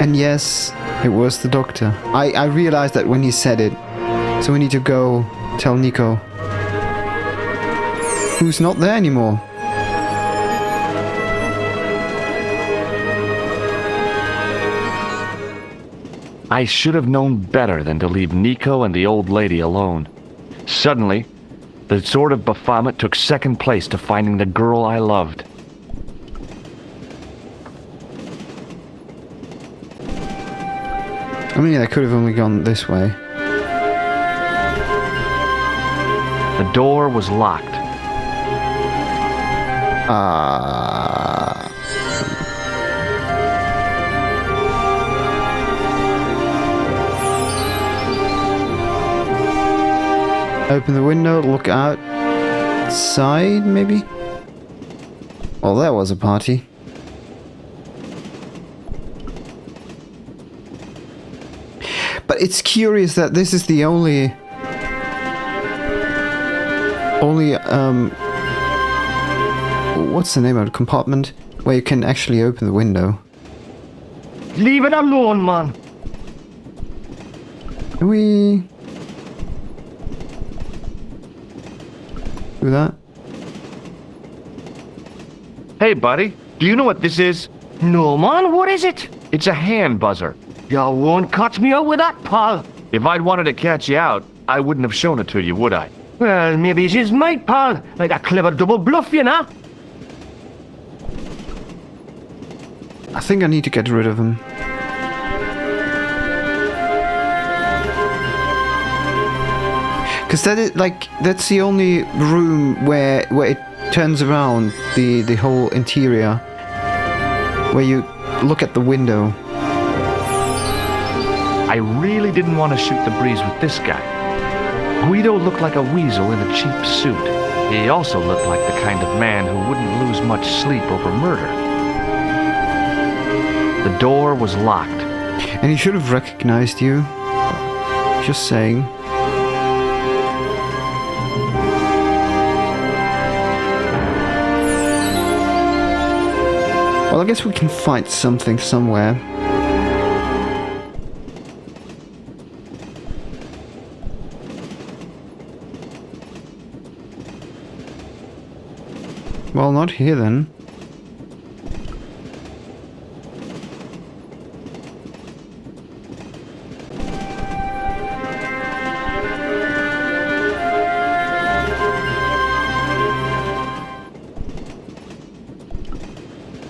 And yes, it was the doctor. I realized that when he said it. So we need to go tell Nico. Who's not there anymore. I should have known better than to leave Nico and the old lady alone. Suddenly, the sword of Baphomet took second place to finding the girl I loved. I mean, I could have only gone this way. The door was locked. Open the window, look outside, maybe? Well, that was a party. But it's curious that this is the only what's the name of the compartment where you can actually open the window. Leave it alone, man. Can we do that? Hey, buddy, do you know what this is? No, man, what is it? It's a hand buzzer. You won't catch me out with that, pal. If I'd wanted to catch you out, I wouldn't have shown it to you, would I? Well, maybe it's his mate, pal. Like a clever double bluff, you know? I think I need to get rid of him. Because that's the only room where it turns around the whole interior, where you look at the window. I really didn't want to shoot the breeze with this guy. Guido looked like a weasel in a cheap suit. He also looked like the kind of man who wouldn't lose much sleep over murder. The door was locked. And he should have recognized you. Just saying. Well, I guess we can find something somewhere. Well, not here then.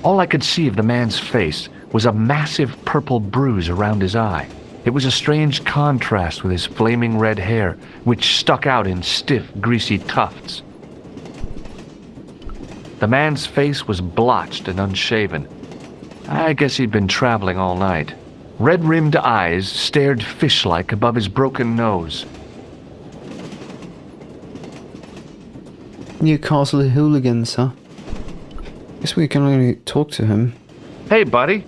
All I could see of the man's face was a massive purple bruise around his eye. It was a strange contrast with his flaming red hair, which stuck out in stiff, greasy tufts. The man's face was blotched and unshaven. I guess he'd been traveling all night. Red-rimmed eyes stared fish-like above his broken nose. Newcastle hooligans, huh? Guess we can only talk to him. Hey, buddy.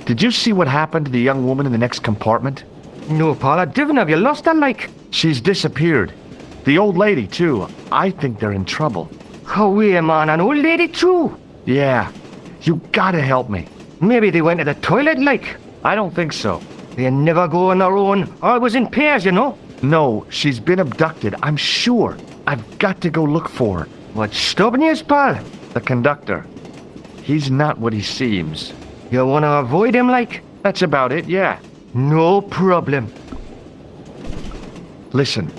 Did you see what happened to the young woman in the next compartment? No, Paul, I didn't. Have you lost her, like? She's disappeared. The old lady, too. I think they're in trouble. Oh, wait, man, an old lady, too? Yeah. You gotta help me. Maybe they went to the toilet, like? I don't think so. They never go on their own. Always in pairs, you know? No, she's been abducted, I'm sure. I've got to go look for her. What's stopping you, pal? The conductor. He's not what he seems. You want to avoid him, like? That's about it, yeah. No problem. Listen,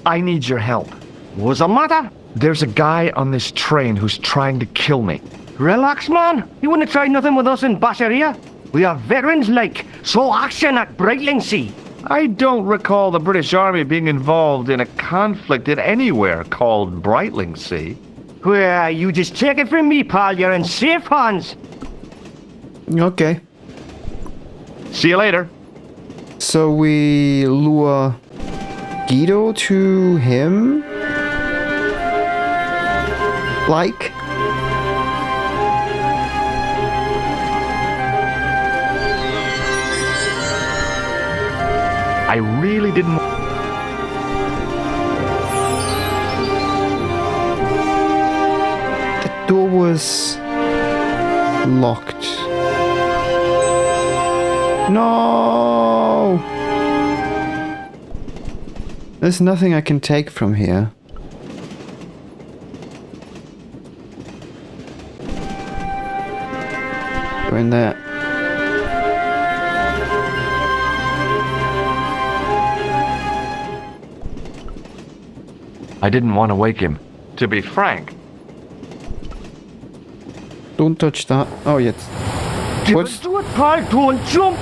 I need your help. What's the matter? There's a guy on this train who's trying to kill me. Relax, man. You wouldn't try nothing with us in Basharia. We are veterans, like. So action at Brightlingsea. I don't recall the British Army being involved in a conflict in anywhere called Brightlingsea. Well, you just take it from me, pal. You're in safe hands. Okay. See you later. So we lure Guido to him? Like? I really didn't... The door was locked. No! There's nothing I can take from here. Go in there. I didn't want to wake him. To be frank. Don't touch that. Oh, yes. What's... Do it, pal. Don't jump.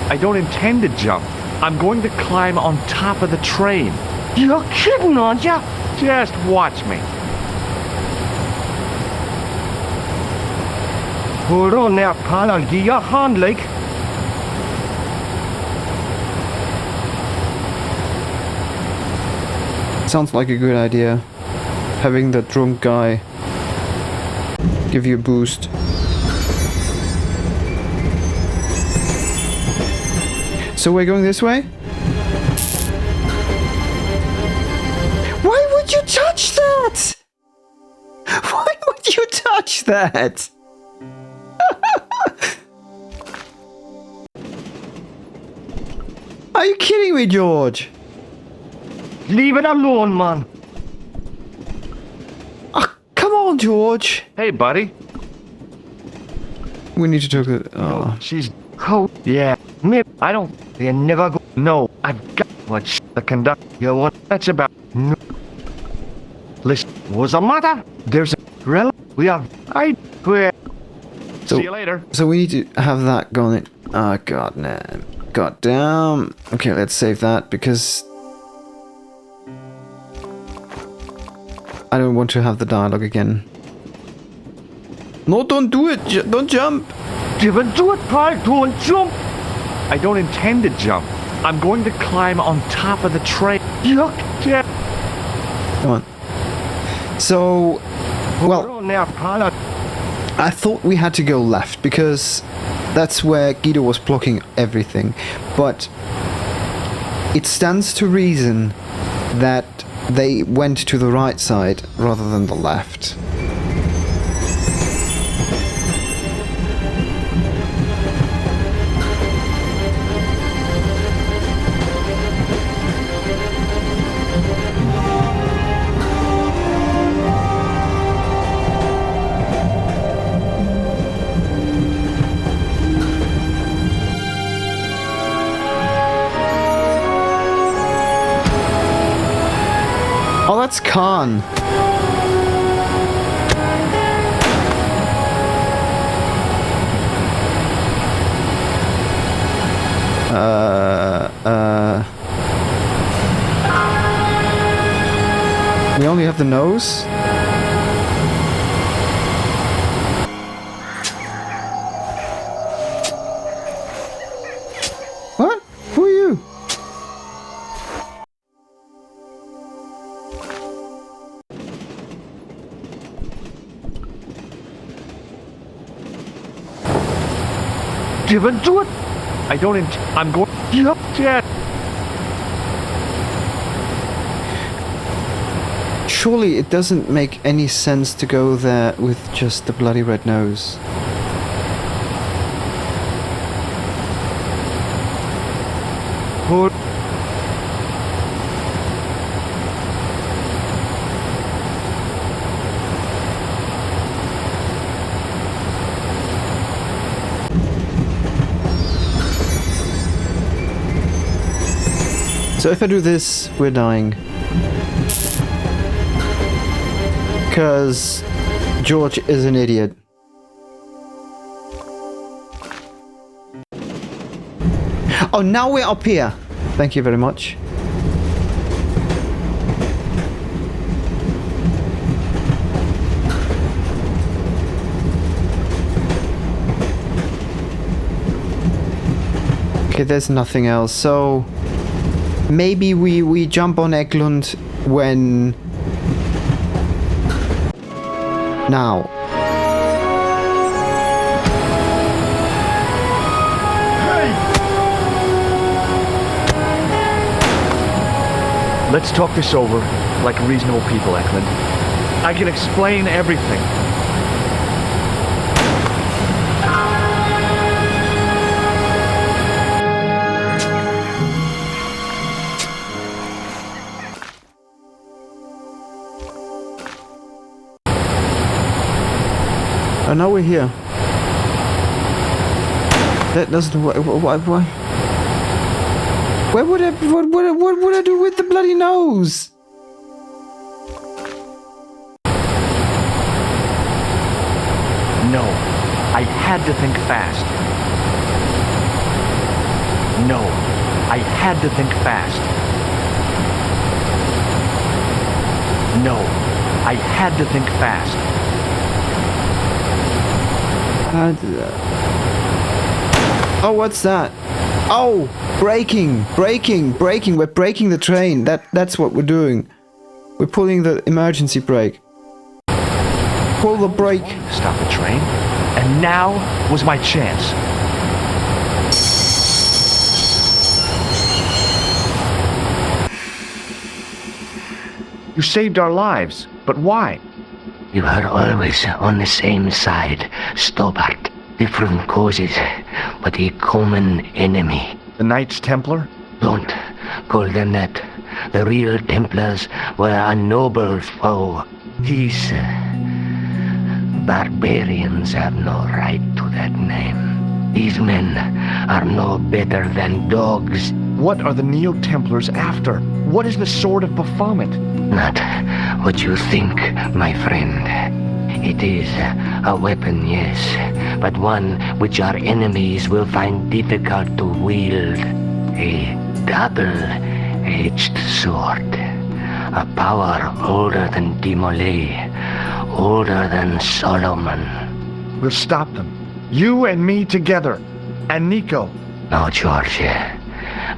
I don't intend to jump. I'm going to climb on top of the train. You're kidding, aren't you? Just watch me. Hold on there, pal. I'll give you a hand, like. Sounds like a good idea. Having that drunk guy give you a boost. So we're going this way? Why would you touch that? Why would you touch that? Are you kidding me, George? Leave it alone, man. Oh, come on, George. Hey, buddy. We need to talk to... Oh. She's... Oh, Yeah. maybe. I don't... They never go. No, I've got... What? The conductor... You want? That's about... No. Listen, What's the matter? there's a... We have. I... Well, See you later. So we need to have that going. Oh, god damn. God damn. Okay, let's save that, because I don't want to have the dialogue again. No, don't do it. Don't jump. Do it, Paul. Don't jump. I don't intend to jump. I'm going to climb on top of the train. Look, Jeff. Come on. So, well, Hold on now, Paul. I thought we had to go left because that's where Guido was blocking everything. But it stands to reason that they went to the right side rather than the left. Oh, that's Khan. We only have the nose? What? Who are you? Do it. I don't I'm going... Look, Jeff. Surely it doesn't make any sense to go there with just the bloody red nose. Hold. So if I do this, we're dying. Because George is an idiot. Oh, now we're up here. Thank you very much. Okay, there's nothing else. So maybe we jump on Eklund when... Now. Let's talk this over like reasonable people, Eklund. I can explain everything. Oh, now we're here. That doesn't... Why? Where would what would I do with the bloody nose? No, I had to think fast. No, I had to think fast. No, I had to think fast. Oh, what's that? Oh, braking. We're braking the train. That's what we're doing. We're pulling the emergency brake. Pull the brake. Stop the train. And now was my chance. You saved our lives, but why? You are always on the same side, Stobart. Different causes, but a common enemy. The Knights Templar? Don't call them that. The real Templars were a noble foe. These barbarians have no right to that name. These men are no better than dogs. What are the Neo-Templars after? What is the Sword of Baphomet? Not what you think, my friend. It is a weapon, yes, but one which our enemies will find difficult to wield. A double-edged sword. A power older than Dimole, older than Solomon. We'll stop them. You and me together. And Nico. No, George.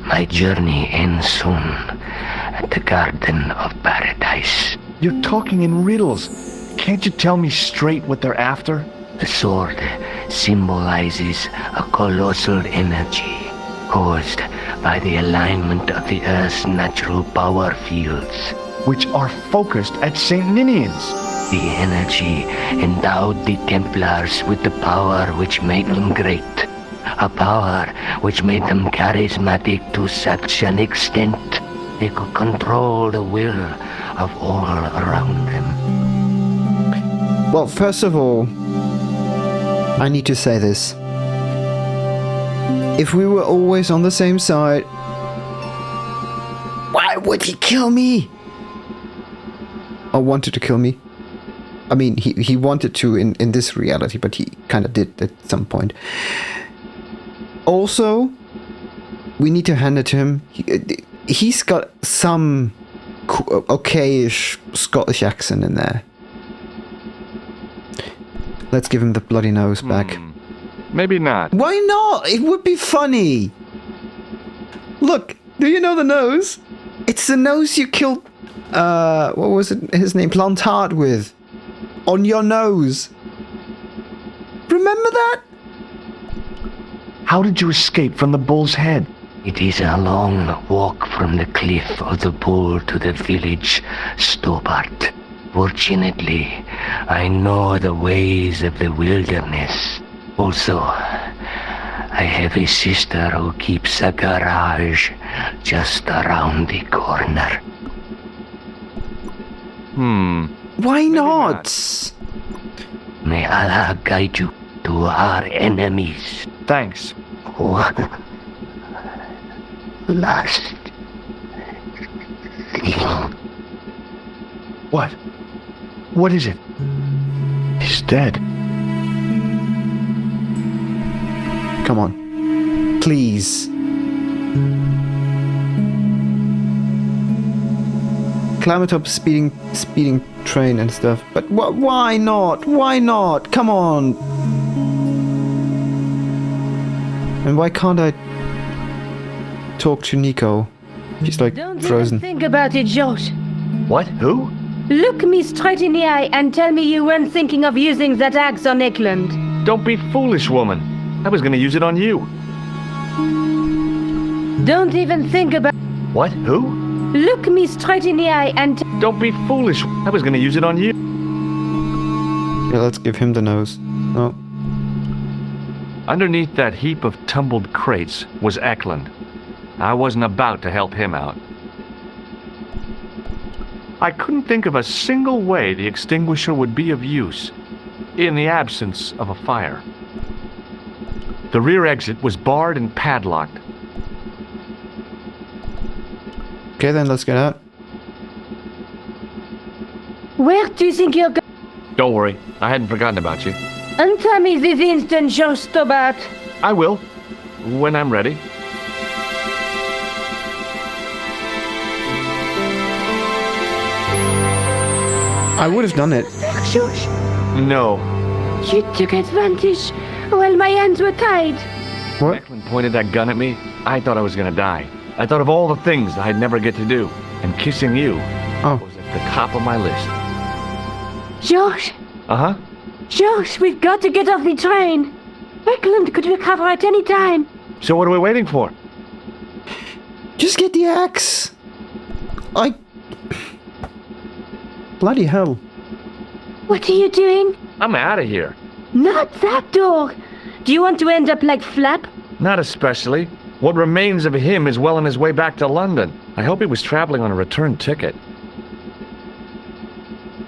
My journey ends soon at the Garden of Paradise. You're talking in riddles. Can't you tell me straight what they're after? The sword symbolizes a colossal energy caused by the alignment of the Earth's natural power fields, Which are focused at St. Ninian's. the energy endowed the Templars with the power which made them great, a power which made them charismatic to such an extent they could control the will of all around them. Well, first of all, I need to say this. If we were always on the same side, why would he kill me? Or wanted to kill me? I mean, he wanted to in this reality, but he kind of did at some point. Also, we need to hand it to him. He's got some okayish Scottish accent in there. Let's give him the bloody nose back. Maybe not. Why not? It would be funny. Look, do you know the nose? It's the nose you killed, what was his name? Plantard with. On your nose. Remember that? How did you escape from the bull's head? It is a long walk from the cliff of the Bull to the village Stobart. Fortunately, I know the ways of the wilderness. Also, I have a sister who keeps a garage just around the corner. Why not? May Allah guide you to our enemies. Thanks. One last thing. What? What is it? He's dead. Come on. Please. Climb atop speeding train and stuff. But why not? Why not? Come on. And why can't I talk to Nico? She's like Don't frozen. even think about it, Josh. What? Who? Look me straight in the eye and tell me you weren't thinking of using that axe on Eklund. Don't be foolish, woman. I was gonna use it on you. Don't even think about... What? Who? Look me straight in the eye and... Don't be foolish. I was gonna use it on you. Yeah, let's give him the nose. Oh. Underneath that heap of tumbled crates was Eklund. I wasn't about to help him out. I couldn't think of a single way the extinguisher would be of use in the absence of a fire. The rear exit was barred and padlocked. Okay, then let's get out. Where do you think you're going? Don't worry, I hadn't forgotten about you. Tell me this instant, Josh Stobart. I will, when I'm ready. I would have done it. Josh, No. you took advantage while my hands were tied. What? Eklund pointed that gun at me. I thought I was gonna die. I thought of all the things I'd never get to do, and kissing you Oh. was at the top of my list. Josh, Uh-huh. Josh, we've got to get off the train. Eklund could recover at any time. So what are we waiting for? Just get the axe. Bloody hell. What are you doing? I'm out of here. Not that door. Do you want to end up like Flap? Not especially. What remains of him is well on his way back to London. I hope he was traveling on a return ticket.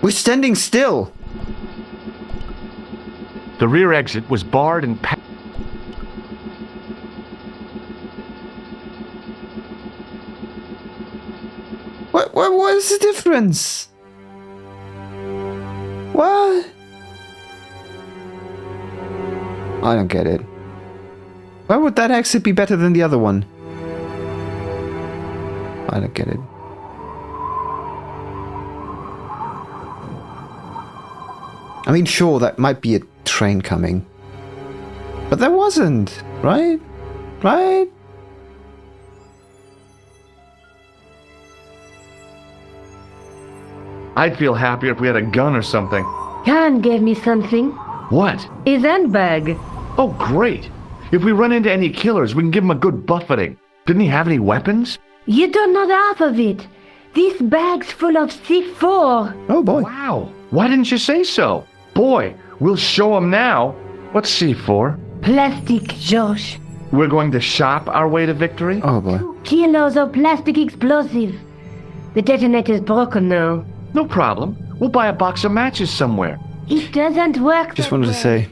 We're standing still. The rear exit was barred and What is the difference? What? I don't get it. Why would that exit be better than the other one? I don't get it. I mean, sure, that might be a train coming. But there wasn't, right? Right? I'd feel happier if we had a gun or something. Khan gave me something. What? A sandbag. Oh, great. If we run into any killers, we can give them a good buffeting. Didn't he have any weapons? You don't know half of it. This bag's full of C4. Oh boy. Wow. Why didn't you say so? Boy, we'll show him now. What's C4? Plastic, Josh. We're going to shop our way to victory? Oh boy. 2 kilos of plastic explosive. The detonator's broken now. No problem. We'll buy a box of matches somewhere. It doesn't work. Just that wanted to way. say.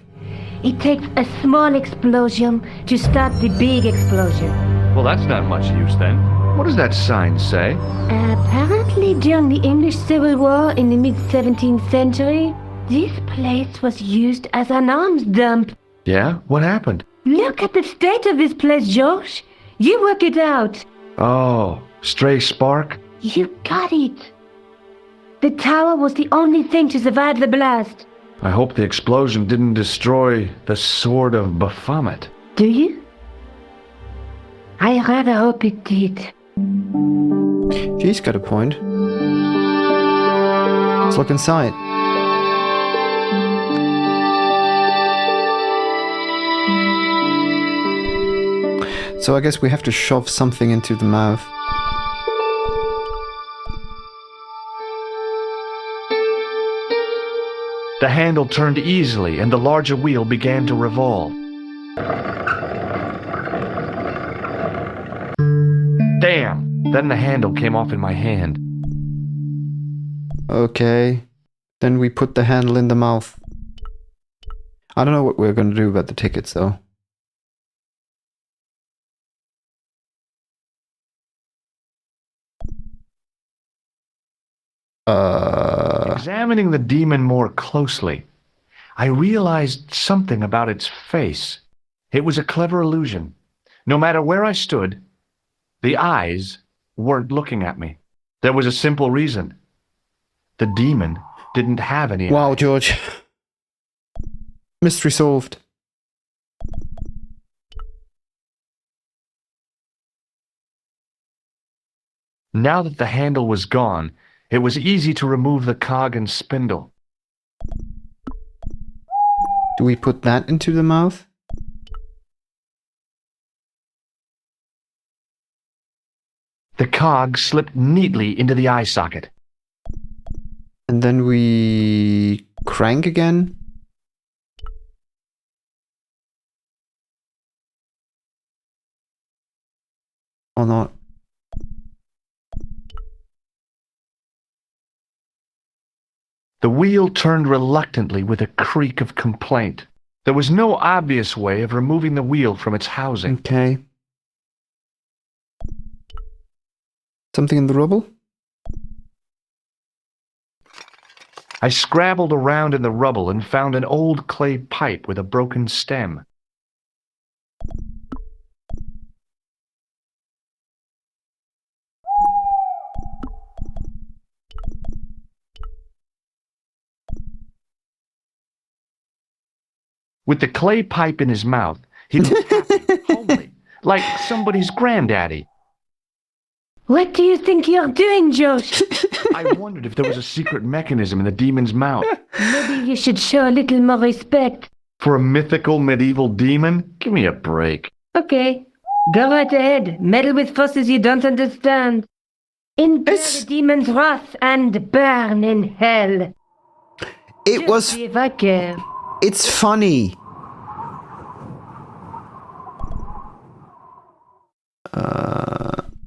It takes a small explosion to start the big explosion. Well, that's not much use then. What does that sign say? Apparently, during the English Civil War in the mid-17th century, this place was used as an arms dump. Yeah? What happened? Look at the state of this place, Josh. You work it out. Oh, stray spark? You got it. The tower was the only thing to survive the blast. I hope the explosion didn't destroy the Sword of Baphomet. Do you? I rather hope it did. She's got a point. Let's look inside. So I guess we have to shove something into the mouth. The handle turned easily and the larger wheel began to revolve. Damn! Then the handle came off in my hand. Okay. Then we put the handle in the mouth. I don't know what we're gonna do about the tickets though. Examining the demon more closely, I realized something about its face. It was a clever illusion. No matter where I stood, the eyes weren't looking at me. There was a simple reason. The demon didn't have any Wow, eyes. George. Mystery solved. Now that the handle was gone, it was easy to remove the cog and spindle. Do we put that into the mouth? The cog slipped neatly into the eye socket. And then we crank again? Or not? The wheel turned reluctantly with a creak of complaint. There was no obvious way of removing the wheel from its housing. Okay. Something in the rubble? I scrabbled around in the rubble and found an old clay pipe with a broken stem. With the clay pipe in his mouth, he looked happy, homely, like somebody's granddaddy. What do you think you're doing, Josh? I wondered if there was a secret mechanism in the demon's mouth. Maybe you should show a little more respect. For a mythical medieval demon? Give me a break. Okay, go right ahead. Meddle with forces you don't understand. Endure It's- the demon's wrath and burn in hell. It Just was... see if I care. It's funny.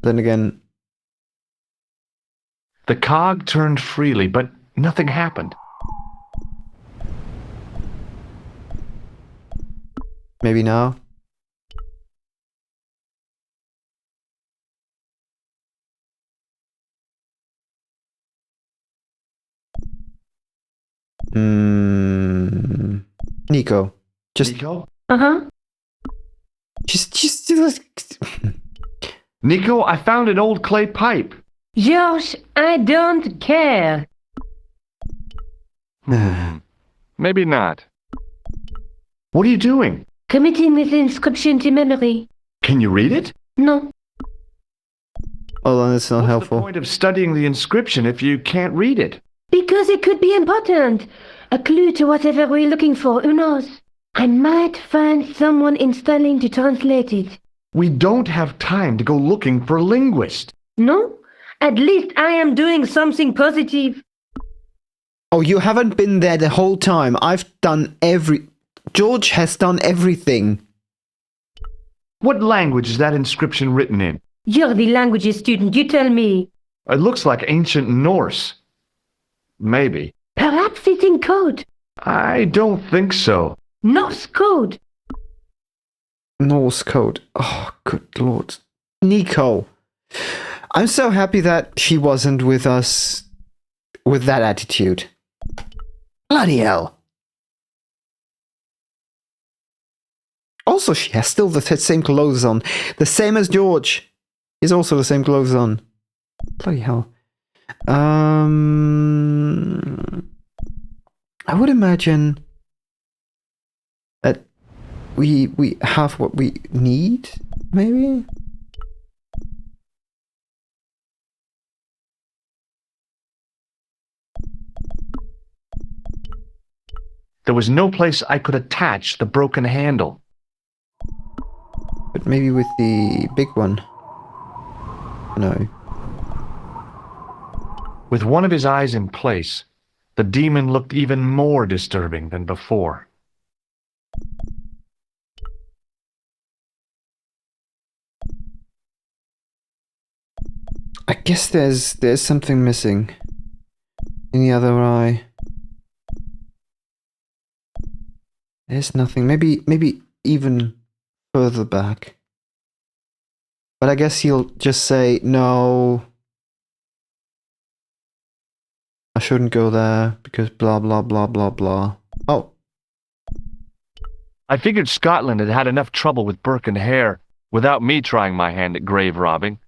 Then again... The cog turned freely, but nothing happened. Maybe now? Nico. Just Nico? Uh-huh. Just Nico, I found an old clay pipe. George, I don't care. Maybe not. What are you doing? Committing this inscription to memory. Can you read it? No. Hold on, it's not What's helpful. the point of studying the inscription if you can't read it? Because it could be important. A clue to whatever we're looking for, who knows? I might find someone installing to translate it. We don't have time to go looking for a linguist. No? At least I am doing something positive. Oh, you haven't been there the whole time. George has done everything. What language is that inscription written in? You're the languages student, you tell me. It looks like ancient Norse. Maybe. Perhaps it's in code. I don't think so. Norse code. Norse code. Oh, good lord. Nico. I'm so happy that she wasn't with us with that attitude. Bloody hell. Also, she has still the same clothes on. The same as George. He's also the same clothes on. Bloody hell. I would imagine that we have what we need, maybe? There was no place I could attach the broken handle. But maybe with the big one. No. With one of his eyes in place, the demon looked even more disturbing than before. I guess there's something missing in the other eye. There's nothing. Maybe even further back. But I guess he'll just say, no, I shouldn't go there because blah blah blah blah blah. Oh. I figured Scotland had had enough trouble with Burke and Hare without me trying my hand at grave robbing.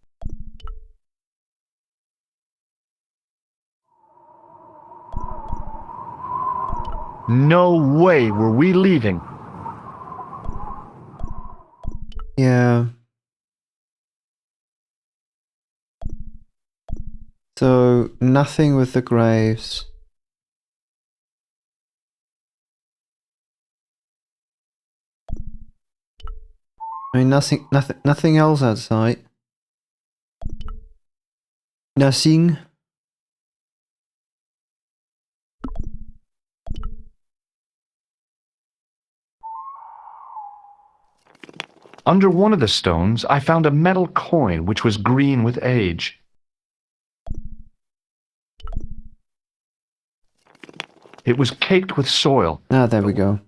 No way were we leaving. Yeah. So, nothing with the graves. I mean, nothing else outside. Nothing. Under one of the stones, I found a metal coin which was green with age. It was caked with soil. Ah, there we go.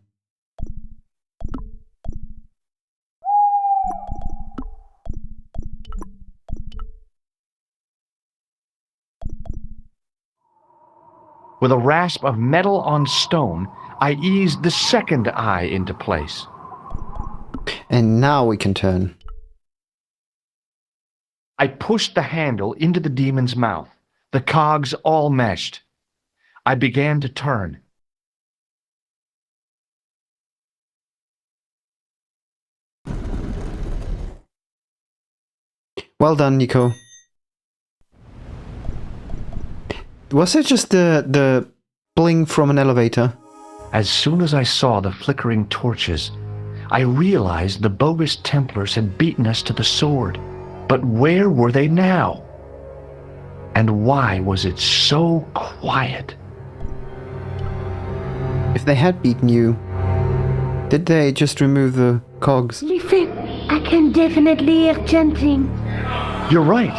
With a rasp of metal on stone, I eased the second eye into place. And now we can turn. I pushed the handle into the demon's mouth. The cogs all meshed. I began to turn. Well done, Nico. Was it just the bling from an elevator? As soon as I saw the flickering torches, I realized the bogus Templars had beaten us to the sword. But where were they now? And why was it so quiet? If they had beaten you, did they just remove the cogs? Listen, I can definitely hear chanting. You're right.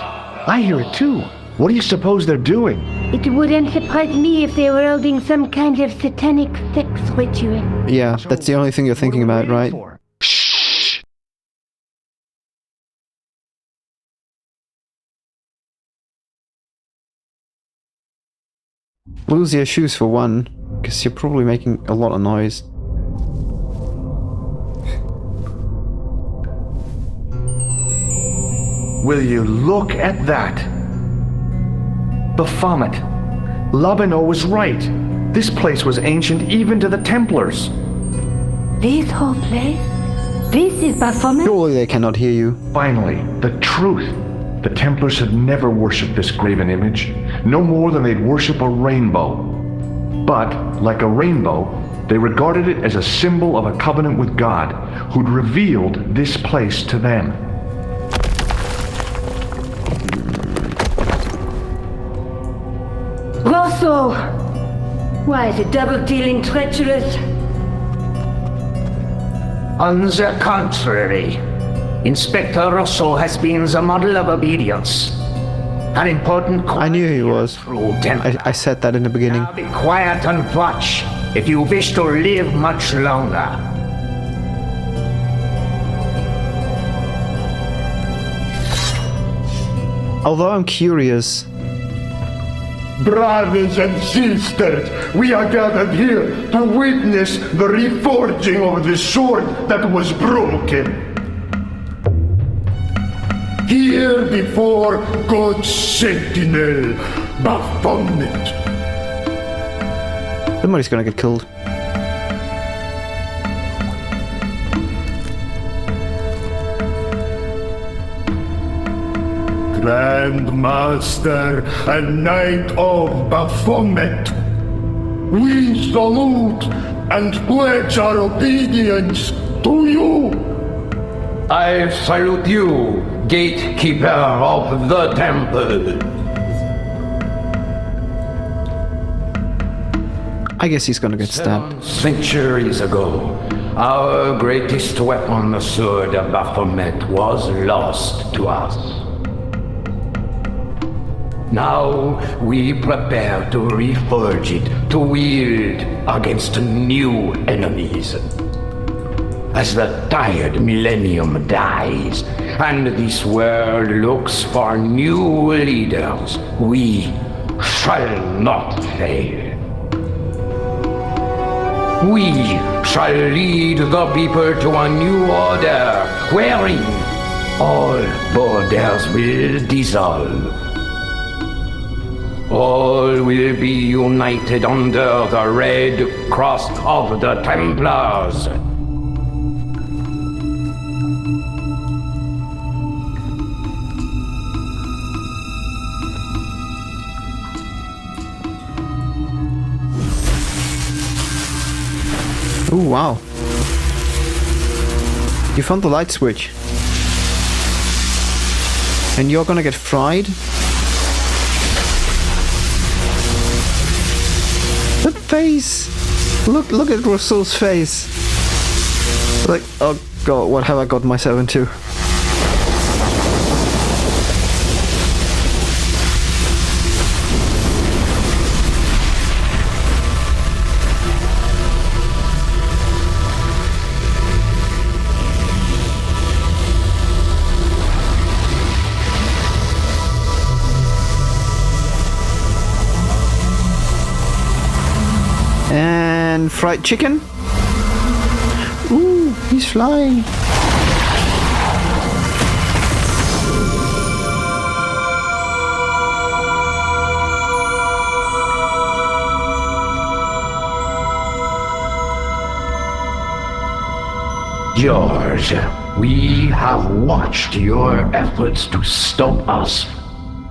I hear it too. What do you suppose they're doing? It wouldn't surprise me if they were holding some kind of satanic sex ritual. Yeah, that's the only thing you're thinking about, right? Shh. Lose your shoes for one, because you're probably making a lot of noise. Will you look at that? Baphomet. Labino was right. This place was ancient even to the Templars. This whole place? This is Baphomet? Surely they cannot hear you. Finally, the truth. The Templars had never worshipped this graven image, no more than they'd worship a rainbow. But, like a rainbow, they regarded it as a symbol of a covenant with God, who'd revealed this place to them. Rosso! Why is it double-dealing treacherous? On the contrary, Inspector Rosso has been the model of obedience. An important I knew he was. true Templar. I said that in the beginning. Now be quiet and watch if you wish to live much longer. Although I'm curious, Brothers and sisters, we are gathered here to witness the reforging of the sword that was broken. Here before God's sentinel, Baphomet. somebody's gonna get killed. Grand Master and Knight of Baphomet, we salute and pledge our obedience to you. I salute you, gatekeeper of the temple. I guess he's gonna get stabbed. Centuries ago, our greatest weapon, the sword of Baphomet, was lost to us. Now we prepare to reforge it, to wield against new enemies. As the tired millennium dies, and this world looks for new leaders, we shall not fail. We shall lead the people to a new order, wherein all borders will dissolve. All will be united under the red cross of the Templars. Ooh, wow. You found the light switch. And you're gonna get fried? That face! Look at Russell's face! Like, oh god, what have I got myself into? And fried chicken. Ooh, he's flying. George, we have watched your efforts to stop us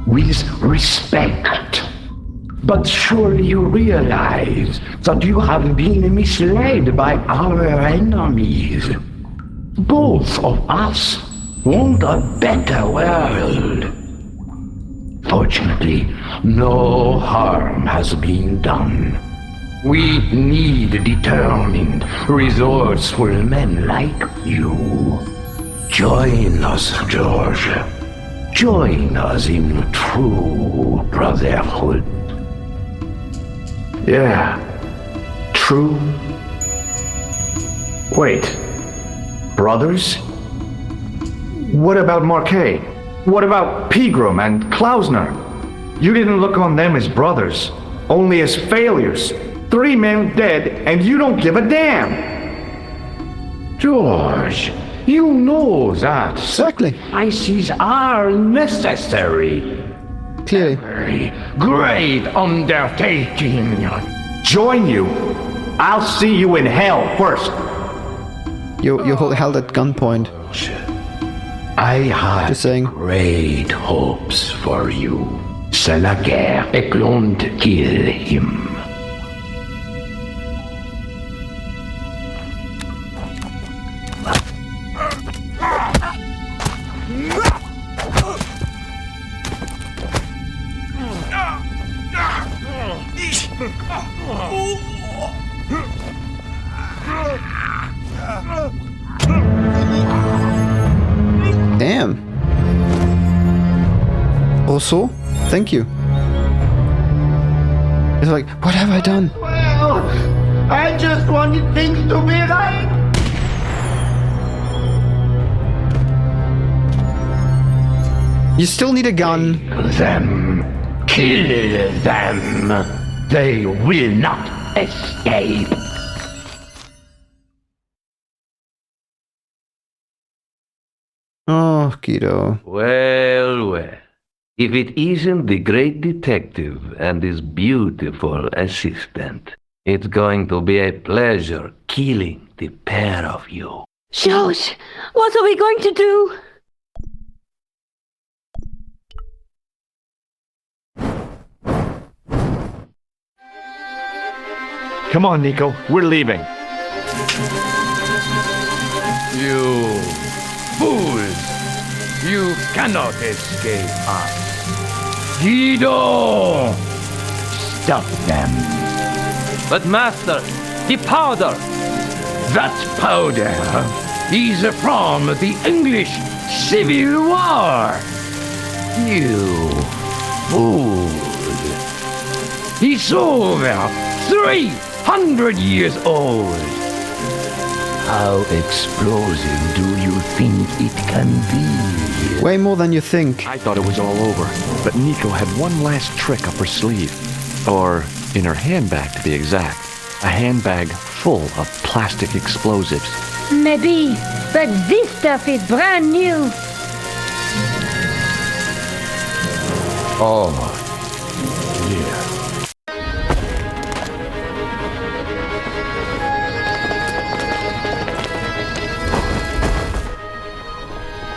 with respect. But surely you realize that you have been misled by our enemies. Both of us want a better world. Fortunately, no harm has been done. We need determined, resourceful men like you. Join us, George. Join us in true brotherhood. Yeah, true. Wait, brothers? What about Marquet? What about Pegram and Klausner? You didn't look on them as brothers, only as failures. 3 men dead, and you don't give a damn. George, You know that Exactly. sacrifices are necessary. Clearly. Very great undertaking. Join you. I'll see you in hell first. You're held at gunpoint. I had Just saying. great hopes for you. C'est la guerre et l'on kill him. Damn. Also, thank you. It's like, what have I done? Well, I just wanted things to be right. You still need a gun. Kill them. They will not escape. Oh, Guido. Well, well. If it isn't the great detective and his beautiful assistant, it's going to be a pleasure killing the pair of you. George, what are we going to do? Come on, Nico. We're leaving. You fools! You cannot escape us. Guido! Stop them. But master, the powder! That powder is from the English Civil War. You fool! It's over 300 years old. How explosive do you think it can be? Way more than you think. I thought it was all over, but Nico had one last trick up her sleeve. Or in her handbag, to be exact. A handbag full of plastic explosives. Maybe, but this stuff is brand new. Oh, dear.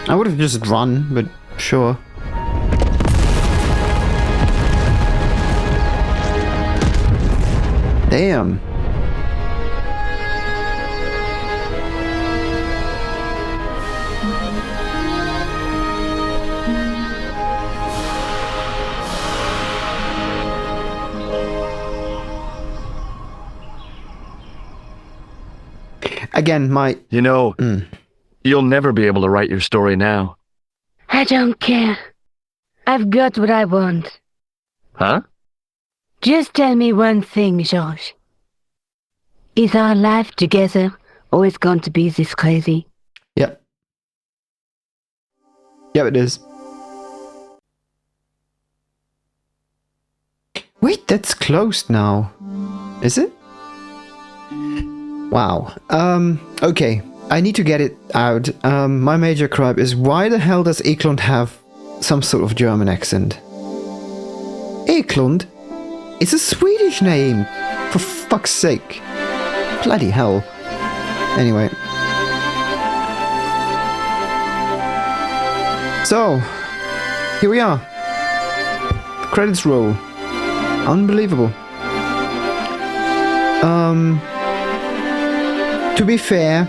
I would have just run, but sure. Damn. Again, my... You know, you'll never be able to write your story now. I don't care. I've got what I want. Huh? Just tell me one thing, George. Is our life together always going to be this crazy? Yep. Yep, it is. Wait, that's closed now. Is it? Wow. Okay. I need to get it out. My major gripe is, why the hell does Eklund have some sort of German accent? Eklund? It's a Swedish name! For fuck's sake. Bloody hell. Anyway. So, here we are. The credits roll. Unbelievable. To be fair,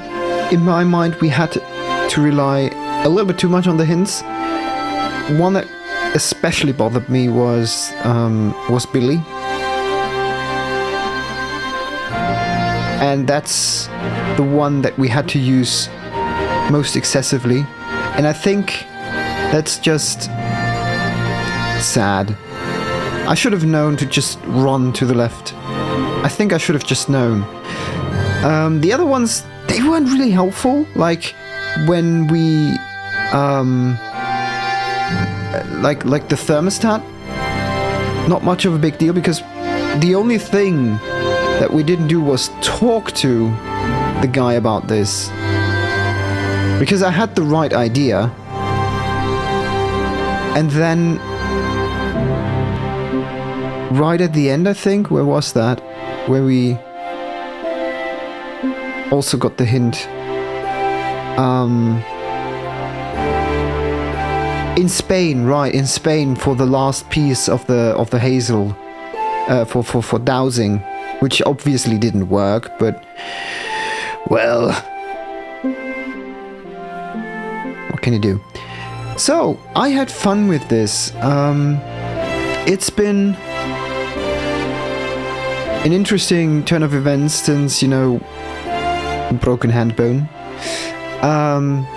in my mind we had to rely a little bit too much on the hints. One that especially bothered me was Billy. And that's the one that we had to use most excessively. And I think that's just sad. I should have known to just run to the left. I think I should have just known. The other ones, they weren't really helpful. Like when we like the thermostat, not much of a big deal, because the only thing that we didn't do was talk to the guy about this. Because I had the right idea, and then right at the end, I think, where was that? Where we also got the hint. In Spain, right? In Spain, for the last piece of the hazel, for dowsing, which obviously didn't work, but well, what can you do? So I had fun with this. It's been an interesting turn of events since, you know, Broken Hand Bone.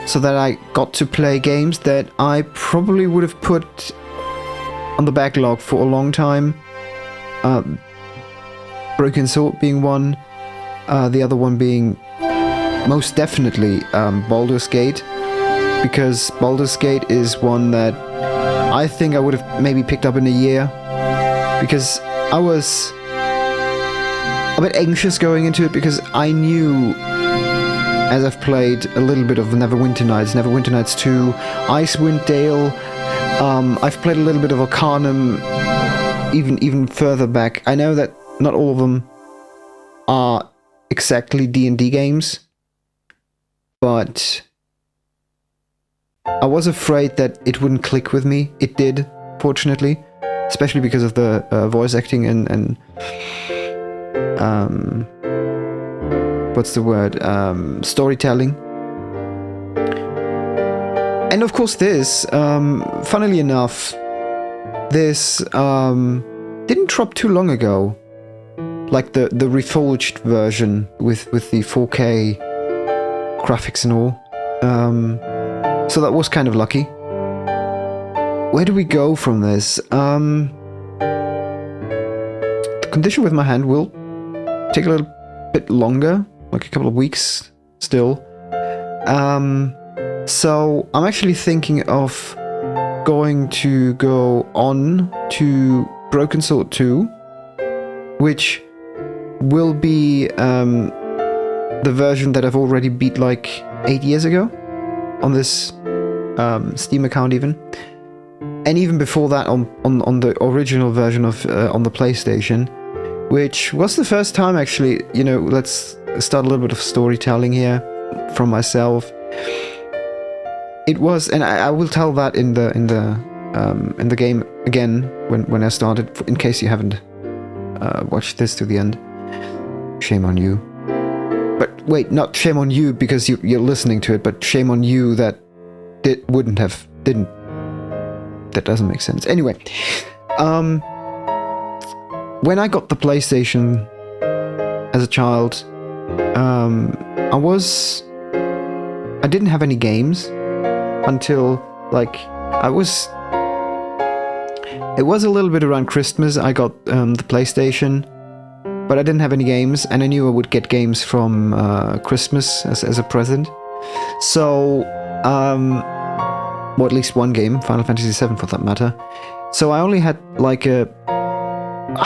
So that I got to play games that I probably would have put on the backlog for a long time. Broken Sword being one, the other one being most definitely Baldur's Gate, because Baldur's Gate is one that I think I would have maybe picked up in a year, because I was a bit anxious going into it, because I knew, as I've played a little bit of Neverwinter Nights 2, Icewind Dale, I've played a little bit of Arcanum, even further back. I know that not all of them are exactly D&D games, but I was afraid that it wouldn't click with me. It did, fortunately, especially because of the voice acting and what's the word? Storytelling. And of course this, funnily enough, this didn't drop too long ago. Like the reforged version with the 4K graphics and all. So that was kind of lucky. Where do we go from this? The condition with my hand will take a little bit longer, like a couple of weeks still. So I'm actually thinking of going to go on to Broken Sword 2, which will be the version that I've already beat like 8 years ago on this Steam account even. And even before that on the original version of on the PlayStation, which was the first time actually, you know, let's start a little bit of storytelling here from myself. It was, and I will tell that in the game again when I started, in case you haven't watched this to the end. Shame on you. But wait, not shame on you because you're listening to it, but shame on you that didn't. That doesn't make sense. Anyway, when I got the PlayStation as a child, I didn't have any games until like it was a little bit around Christmas. I got the PlayStation, but I didn't have any games, and I knew I would get games from Christmas as a present. So, or at least one game, Final Fantasy VII for that matter. So I only had like I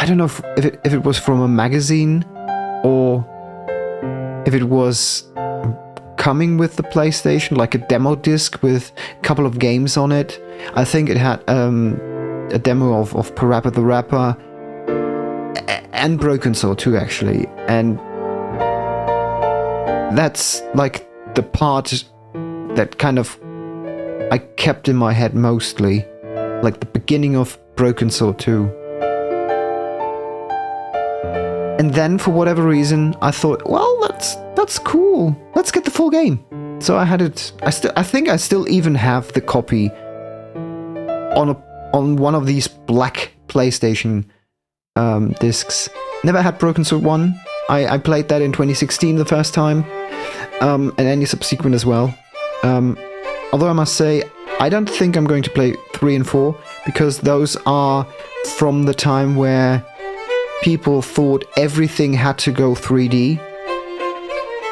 don't know if it was from a magazine or if it was coming with the PlayStation, like a demo disc with a couple of games on it. I think it had a demo of Parappa the Rapper and Broken Sword 2 actually, and that's like the part that kind of I kept in my head mostly, like the beginning of Broken Sword 2. And then for whatever reason I thought, well, that's cool, let's get the full game. So I had it. I think I still even have the copy on one of these black PlayStation discs. Never had Broken Sword 1. I played that in 2016 the first time, and any subsequent as well. Although I must say, I don't think I'm going to play 3 and 4, because those are from the time where people thought everything had to go 3D.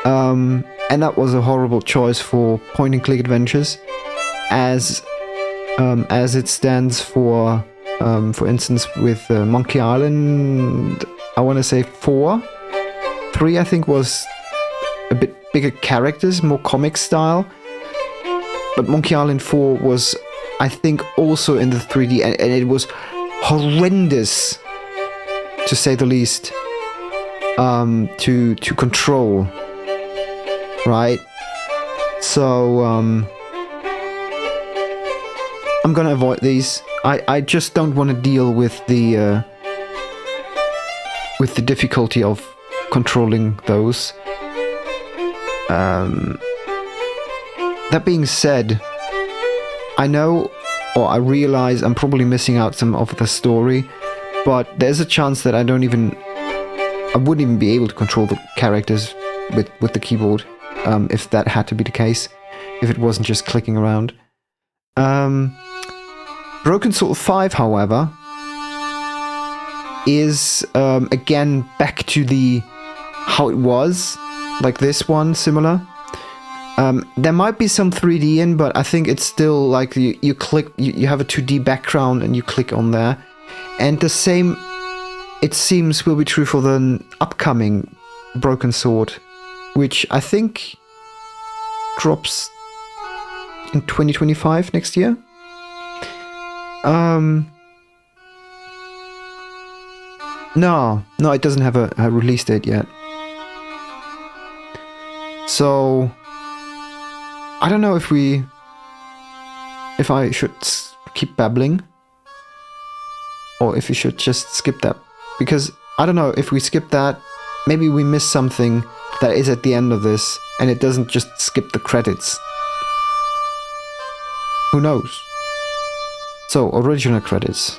And that was a horrible choice for point-and-click adventures, as it stands for instance, with Monkey Island, I want to say 4. 3, I think, was a bit bigger characters, more comic style. but Monkey Island 4 was, I think, also in the 3D, and it was horrendous, to say the least, to control, right? So, I'm gonna avoid these. I just don't want to deal with the difficulty of controlling those. That being said, I know, or I realize I'm probably missing out some of the story, but there's a chance that I wouldn't even be able to control the characters with the keyboard, if that had to be the case, if it wasn't just clicking around. Broken Sword 5, however, is again back to how it was, like this one, similar. There might be some 3D in, but I think it's still like you click, you have a 2D background and you click on there. And the same, it seems, will be true for the upcoming Broken Sword, which I think drops in 2025, next year. No, it doesn't have a release date yet. So I don't know if I should keep babbling, or if we should just skip that, because I don't know, if we skip that, maybe we miss something that is at the end of this, and it doesn't just skip the credits. Who knows? So, original credits.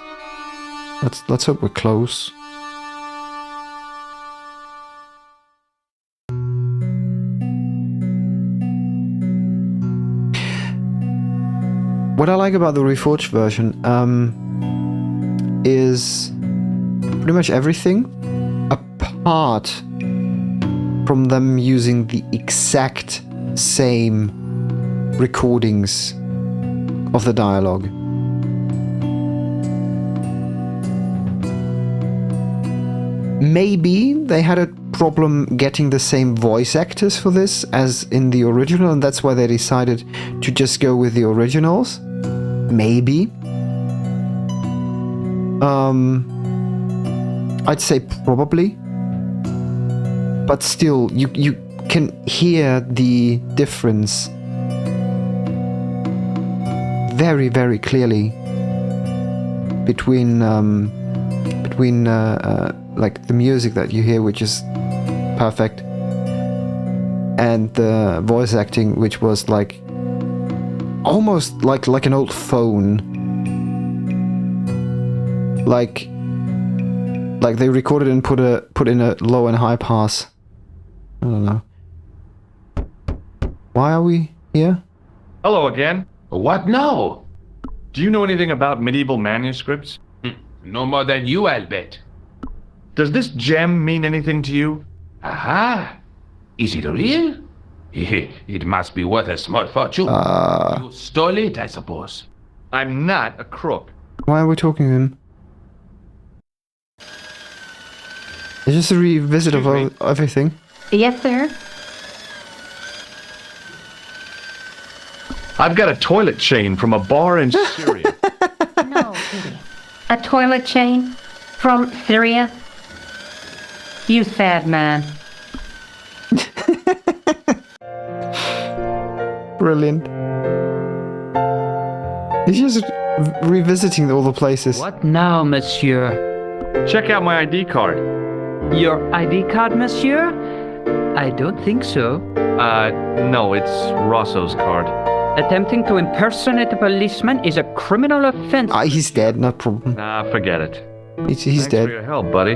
Let's hope we're close. What I like about the Reforged version is pretty much everything, apart from them using the exact same recordings of the dialogue. Maybe they had a problem getting the same voice actors for this as in the original, and that's why they decided to just go with the originals. Maybe. I'd say probably. But still, you can hear the difference very, very clearly between like the music that you hear, which is perfect, and the voice acting, which was like almost like an old phone, like they recorded and put in a low and high pass. I don't know. Why are we here? Hello again. What now? Do you know anything about medieval manuscripts? No more than you, I'll bet. Does this gem mean anything to you? Aha! Is it real? It must be worth a small fortune. You stole it, I suppose. I'm not a crook. Why are we talking to him? It's just a revisit of everything. Yes, sir. I've got a toilet chain from a bar in Syria. No, Kitty. A toilet chain from Syria? You sad man. Brilliant. He's just revisiting all the places. What now, monsieur? Check out my ID card. Your ID card, monsieur? I don't think so. No, it's Rosso's card. Attempting to impersonate a policeman is a criminal offense. He's dead, no problem. Nah, forget it. He's Thanks dead. for your help, buddy.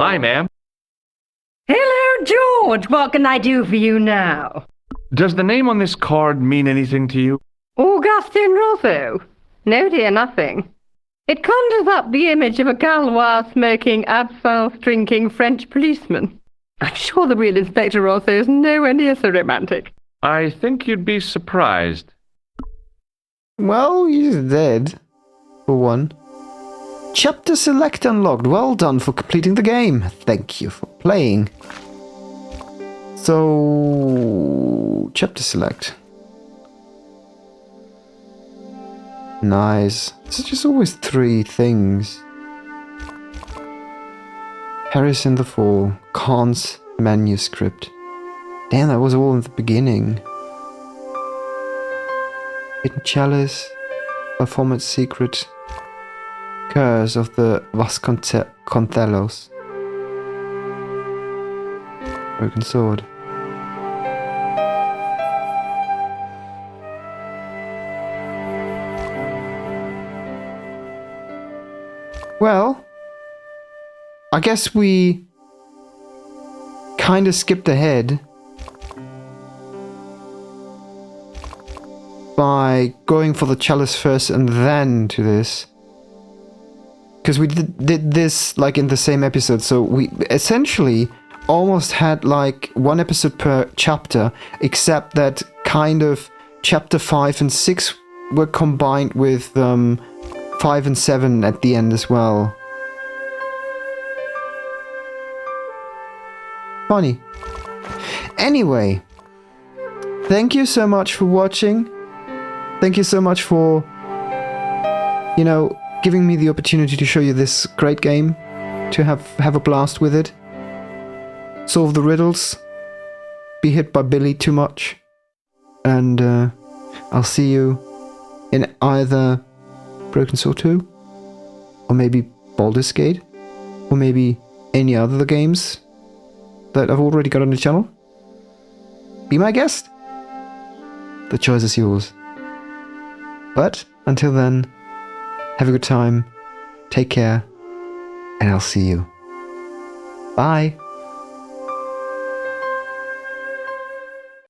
Hi, ma'am. Hello, George. What can I do for you now? Does the name on this card mean anything to you? Augustin Rosso? No, dear, nothing. It conjures up the image of a Gaulois smoking, absinthe drinking French policeman. I'm sure the real Inspector Rosso is nowhere near so romantic. I think you'd be surprised. Well, he's dead, for one. Chapter select unlocked. Well done for completing the game. Thank you for playing. So, chapter select. Nice. It's just always 3 things. Paris in the Fall. Khan's manuscript. Damn, that was all in the beginning. Hidden Chalice. Performance Secret. Curse of the Vasconcelos. Broken Sword. Well, I guess we kind of skipped ahead by going for the chalice first and then to this. Because we did this like in the same episode, so we essentially almost had like 1 episode per chapter, except that kind of chapter 5 and 6 were combined with 5 and 7 at the end as well. Funny. Anyway, thank you so much for watching. Thank you so much for, you know, giving me the opportunity to show you this great game, to have a blast with it, solve the riddles, be hit by Billy too much, and I'll see you in either Broken Sword 2, or maybe Baldur's Gate, or maybe any other games that I've already got on the channel. Be my guest. The choice is yours. But until then, have a good time, take care, and I'll see you. Bye.